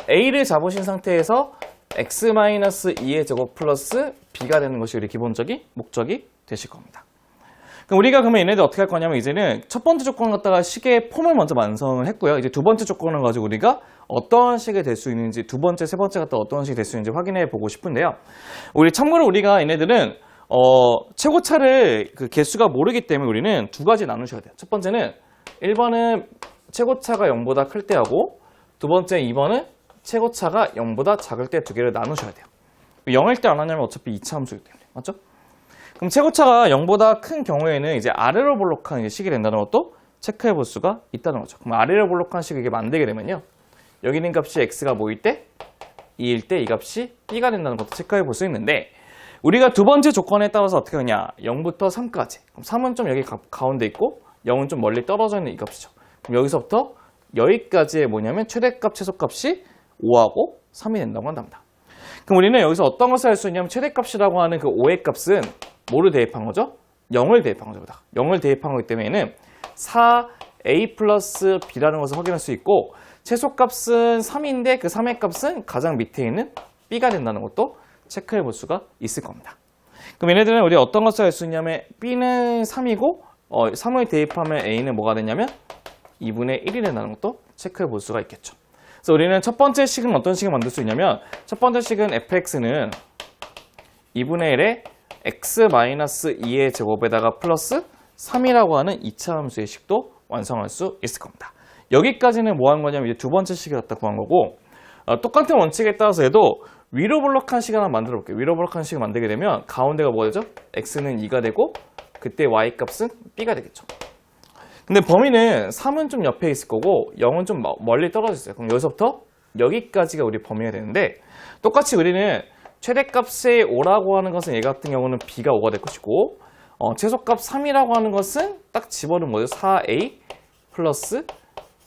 a를 잡으신 상태에서 x-2의 제곱 플러스 b가 되는 것이 우리 기본적인 목적이 되실 겁니다. 그럼 우리가 그러면 얘네들 어떻게 할 거냐면 이제는 첫 번째 조건 갖다가 식의 폼을 먼저 완성을 했고요. 이제 두 번째 조건을 가지고 우리가 어떠한 식이 될 수 있는지 두 번째, 세 번째 갖다 어떠한 식이 될 수 있는지 확인해 보고 싶은데요. 참고로 우리가 얘네들은 최고차를 그 개수가 모르기 때문에 우리는 두 가지 나누셔야 돼요. 첫 번째는 1번은 최고차가 0보다 클 때 하고 두 번째 2번은 최고차가 0보다 작을 때 두 개를 나누셔야 돼요. 0일 때 안 하냐면 어차피 2차 함수이기 때문에. 맞죠? 그럼 최고차가 0보다 큰 경우에는 이제 아래로 볼록한 식이 된다는 것도 체크해 볼 수가 있다는 거죠. 그럼 아래로 볼록한 식을 이게 만들게 되면요. 여기 있는 값이 x가 뭐일 때? 2일 때 이 값이 b가 된다는 것도 체크해 볼 수 있는데 우리가 두 번째 조건에 따라서 어떻게 하냐? 0부터 3까지. 그럼 3은 좀 여기 가운데 있고 0은 좀 멀리 떨어져 있는 이 값이죠. 그럼 여기서부터 여기까지의 뭐냐면 최대값, 최소값이 5하고 3이 된다고 한답니다. 그럼 우리는 여기서 어떤 것을 할 수 있냐면 최대값이라고 하는 그 5의 값은 뭐를 대입한 거죠? 0을 대입한 거죠. 0을 대입한 거기 때문에는 4a 플러스 b라는 것을 확인할 수 있고 최소값은 3인데 그 3의 값은 가장 밑에 있는 b가 된다는 것도 체크해 볼 수가 있을 겁니다. 그럼 얘네들은 우리 어떤 것을 할 수 있냐면 b는 3이고 3을 대입하면 a는 뭐가 되냐면 2분의 1이 된다는 것도 체크해 볼 수가 있겠죠. 그래서 우리는 첫 번째 식은 어떤 식을 만들 수 있냐면 첫 번째 식은 fx는 2분의 1에 x-2의 제곱에다가 플러스 3이라고 하는 2차 함수의 식도 완성할 수 있을 겁니다. 여기까지는 뭐 한 거냐면 이제 두 번째 식을 갖다 구한 거고 똑같은 원칙에 따라서 해도 위로 볼록한 식을 하나 만들어 볼게요. 위로 볼록한 식을 만들게 되면 가운데가 뭐가 되죠? x는 2가 되고 그때 y 값은 b가 되겠죠. 근데 범위는 3은 좀 옆에 있을 거고 0은 좀 멀리 떨어져 있어요. 그럼 여기서부터 여기까지가 우리 범위가 되는데 똑같이 우리는 최대값의 5라고 하는 것은 얘 같은 경우는 b가 5가 될 것이고 최소값 3이라고 하는 것은 딱 집어넣으면 뭐죠? 4a 플러스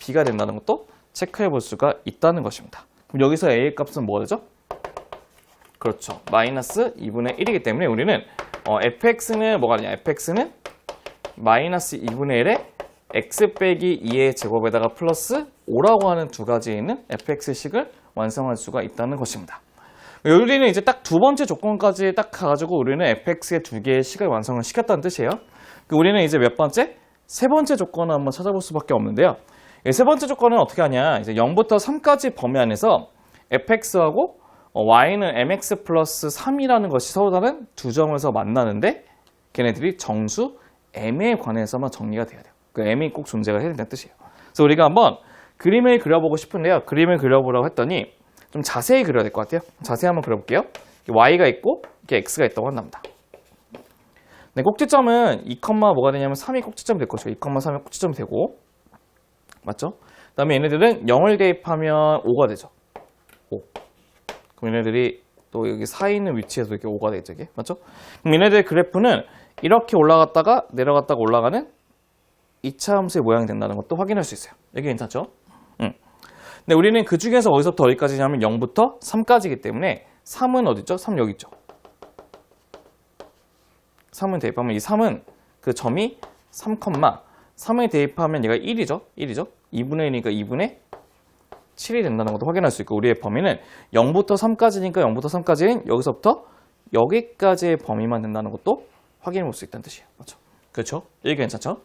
b가 된다는 것도 체크해 볼 수가 있다는 것입니다. 그럼 여기서 a의 값은 뭐가 되죠? 그렇죠. 마이너스 2분의 1이기 때문에 우리는 fx는 뭐가 되냐? fx는 마이너스 2분의 1에 x 빼기 2의 제곱에다가 플러스 5라고 하는 두 가지에 있는 fx식을 완성할 수가 있다는 것입니다. 우리는 이제 딱 두 번째 조건까지 딱 가가지고 우리는 fx의 두 개의 식을 완성을 시켰다는 뜻이에요. 우리는 이제 몇 번째? 세 번째 조건을 한번 찾아볼 수밖에 없는데요. 세 번째 조건은 어떻게 하냐. 이제 0부터 3까지 범위 안에서 fx하고 y는 mx 플러스 3이라는 것이 서로 다른 두 점에서 만나는데 걔네들이 정수 m에 관해서만 정리가 돼야 돼요. 그 m이 꼭 존재가 해야 된다는 뜻이에요. 그래서 우리가 한번 그림을 그려보고 싶은데요. 그림을 그려보라고 했더니 좀 자세히 그려야 될 것 같아요. 자세히 한번 그려볼게요. y가 있고 이게 x가 있다고 한답니다. 네, 꼭지점은 2, 뭐가 되냐면 3이 꼭지점이 될 것이고 2, 3이 꼭지점이 되고 맞죠? 그 다음에 얘네들은 0을 대입하면 5가 되죠. 5. 그럼 얘네들이 또 여기 4에 있는 위치에서 이렇게 5가 되겠죠. 이게. 맞죠? 그럼 얘네들의 그래프는 이렇게 올라갔다가 내려갔다가 올라가는 2차 함수의 모양이 된다는 것도 확인할 수 있어요. 여기 괜찮죠? 근데 우리는 그 중에서 어디서부터 어디까지냐면 0부터 3까지이기 때문에 3은 어디 있죠? 3 여기 있죠. 3은 대입하면 이 3은 그 점이 3에 대입하면 얘가 1이죠. 2분의 1이니까 2분의 7이 된다는 것도 확인할 수 있고 우리의 범위는 0부터 3까지니까 0부터 3까지는 여기서부터 여기까지의 범위만 된다는 것도 확인해 볼 수 있다는 뜻이에요. 맞죠? 그렇죠? 이게 괜찮죠?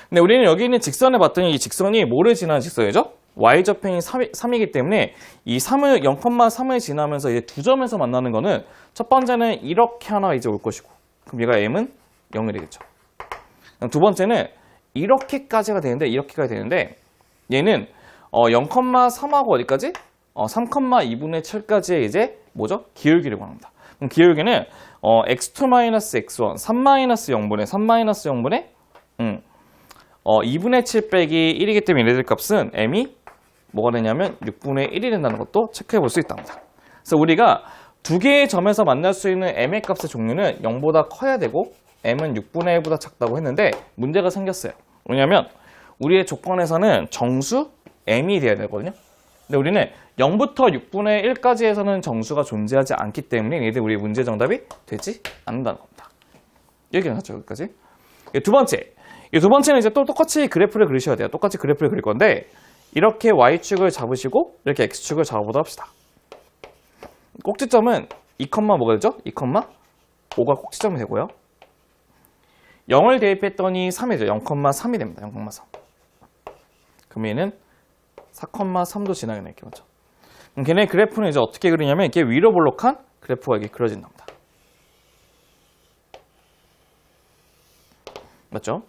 근데 우리는 여기 있는 직선을 봤더니 이 직선이 뭐를 지나는 직선이죠? y좌편이 3이기 때문에 이 0,3을 지나면서 이제 두 점에서 만나는 거는 첫 번째는 이렇게 하나 이제 올 것이고 그럼 얘가 m은 0이 되겠죠. 두 번째는 이렇게까지가 되는데 얘는 0,3하고 어디까지? 3,2분의 7까지의 이제 뭐죠? 기울기를 구합니다. 그럼 기울기는 x2-x1 3-0분의 3-0분의 2분의 7 빼기 1이기 때문에 얘네들 값은 m이 뭐가 되냐면 6분의 1이 된다는 것도 체크해 볼 수 있답니다. 그래서 우리가 두 개의 점에서 만날 수 있는 m의 값의 종류는 0보다 커야 되고 m은 6분의 1보다 작다고 했는데 문제가 생겼어요. 왜냐하면 우리의 조건에서는 정수 m이 돼야 되거든요. 근데 우리는 0부터 6분의 1까지에서는 정수가 존재하지 않기 때문에 얘들 우리 문제 정답이 되지 않는다는 겁니다. 여기 괜찮죠? 여기까지. 이 두 번째는 이제 또 똑같이 그래프를 그리셔야 돼요. 똑같이 그래프를 그릴 건데 이렇게 y축을 잡으시고 이렇게 x축을 잡아보도록 합시다. 꼭지점은 2, 뭐가 되죠? 2, 5가 꼭지점이 되고요. 0을 대입했더니 3이죠. 0,3이 됩니다. 0,3. 그럼 얘는 4,3도 지나게 이렇게 맞죠? 그럼 걔네 그래프는 이제 어떻게 그리냐면 이렇게 위로 볼록한 그래프가 이렇게 그려진답니다. 맞죠?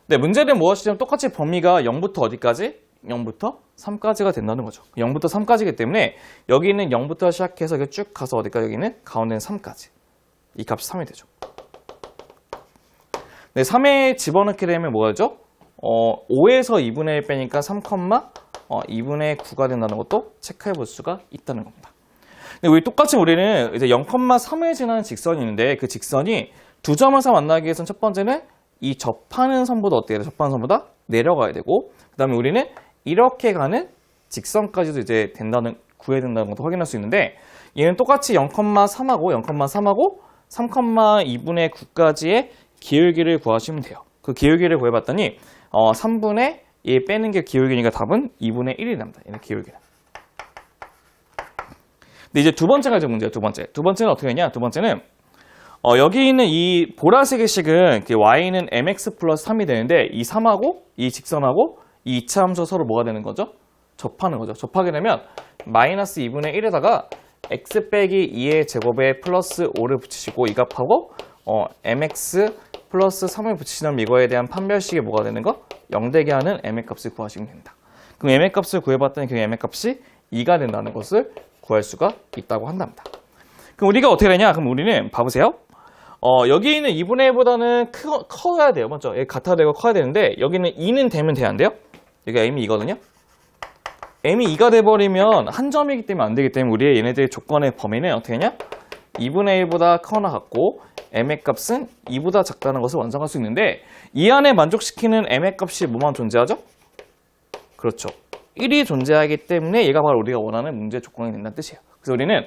네, 문제는 무엇이든 똑같이 범위가 0부터 어디까지? 0부터 3까지가 된다는 거죠. 0부터 3까지이기 때문에 여기 있는 0부터 시작해서 이렇게 쭉 가서 어디까지 여기는 가운데는 3까지. 이 값이 3이 되죠. 네, 3에 집어넣게 되면 뭐가죠? 5에서 2분의 1 빼니까 3,2분의 9가 된다는 것도 체크해 볼 수가 있다는 겁니다. 근데 우리는 이제 0,3을 지나는 직선이 있는데 그 직선이 두 점에서 만나기 위해서는 첫 번째는 이 접하는 선보다 어때야 돼? 접하는 선보다 내려가야 되고 그 다음에 우리는 이렇게 가는 직선까지도 이제 구해야 된다는 것도 확인할 수 있는데 얘는 똑같이 0,3하고 3,2분의 9까지의 기울기를 구하시면 돼요. 그 기울기를 구해봤더니 3분의 얘 빼는 게 기울기니까 답은 2분의 1이 납니다. 얘는 기울기는. 근데 이제 두 번째가 이제 문제예요. 두 번째는 어떻게 되냐? 두 번째는 여기 있는 이 보라색의 식은 y는 mx 플러스 3이 되는데 이 3하고 이 직선하고 이 2차 함수 서로 뭐가 되는 거죠? 접하는 거죠. 접하게 되면 마이너스 2분의 1에다가 x 빼기 2의 제곱에 플러스 5를 붙이시고 이 값하고 mx 플러스 3을 붙이시면 이거에 대한 판별식이 뭐가 되는 거? 0되게 하는 m의 값을 구하시면 됩니다. 그럼 m의 값을 구해봤더니 그 m의 값이 2가 된다는 것을 구할 수가 있다고 한답니다. 그럼 우리가 어떻게 되냐? 그럼 우리는 봐보세요. 여기 있는 2분의 1보다는 커야 돼요. 맞죠? 같아야 되고 커야 되는데 여기는 2는 되면 돼야 안 돼요? 여기가 m이 2거든요. m이 2가 돼버리면 한 점이기 때문에 안 되기 때문에 우리의 얘네들의 조건의 범위는 어떻게 하냐? 2분의 1보다 커나 같고 m의 값은 2보다 작다는 것을 완성할 수 있는데 이 안에 만족시키는 m의 값이 뭐만 존재하죠? 그렇죠. 1이 존재하기 때문에 얘가 바로 우리가 원하는 문제 조건이 된다는 뜻이에요. 그래서 우리는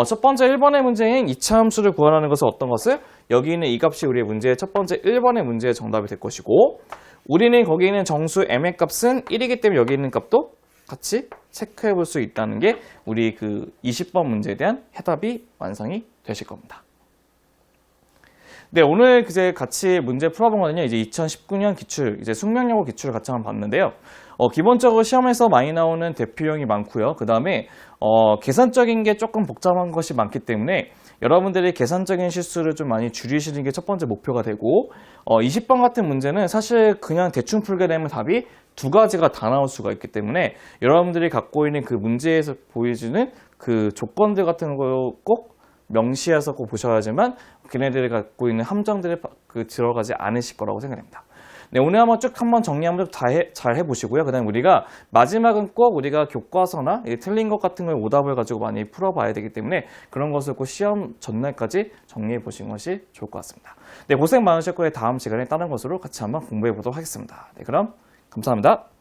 첫 번째 1번의 문제인 2차 함수를 구하라는 것은 어떤 것을? 여기 있는 이 값이 우리의 문제의 첫 번째 1번의 문제의 정답이 될 것이고 우리는 거기 있는 정수 m의 값은 1이기 때문에 여기 있는 값도 같이 체크해 볼 수 있다는 게 우리 그 20번 문제에 대한 해답이 완성이 되실 겁니다. 네, 오늘 이제 같이 문제 풀어본 거는요. 이제 2019년 기출, 이제 숙명여고 기출을 같이 한번 봤는데요. 기본적으로 시험에서 많이 나오는 대표형이 많고요. 그 다음에 계산적인 게 조금 복잡한 것이 많기 때문에 여러분들이 계산적인 실수를 좀 많이 줄이시는 게 첫 번째 목표가 되고 20번 같은 문제는 사실 그냥 대충 풀게 되면 답이 두 가지가 다 나올 수가 있기 때문에 여러분들이 갖고 있는 그 문제에서 보여주는 그 조건들 같은 거 꼭 명시해서 꼭 보셔야지만 걔네들이 갖고 있는 함정들이 들어가지 않으실 거라고 생각됩니다. 네, 오늘 한번 정리 한번 잘 해보시고요. 그 다음에 우리가 마지막은 꼭 우리가 교과서나 틀린 것 같은 걸 오답을 가지고 많이 풀어봐야 되기 때문에 그런 것을 꼭 시험 전날까지 정리해 보시는 것이 좋을 것 같습니다. 네, 고생 많으셨고요. 다음 시간에 다른 것으로 같이 한번 공부해 보도록 하겠습니다. 네, 그럼 감사합니다.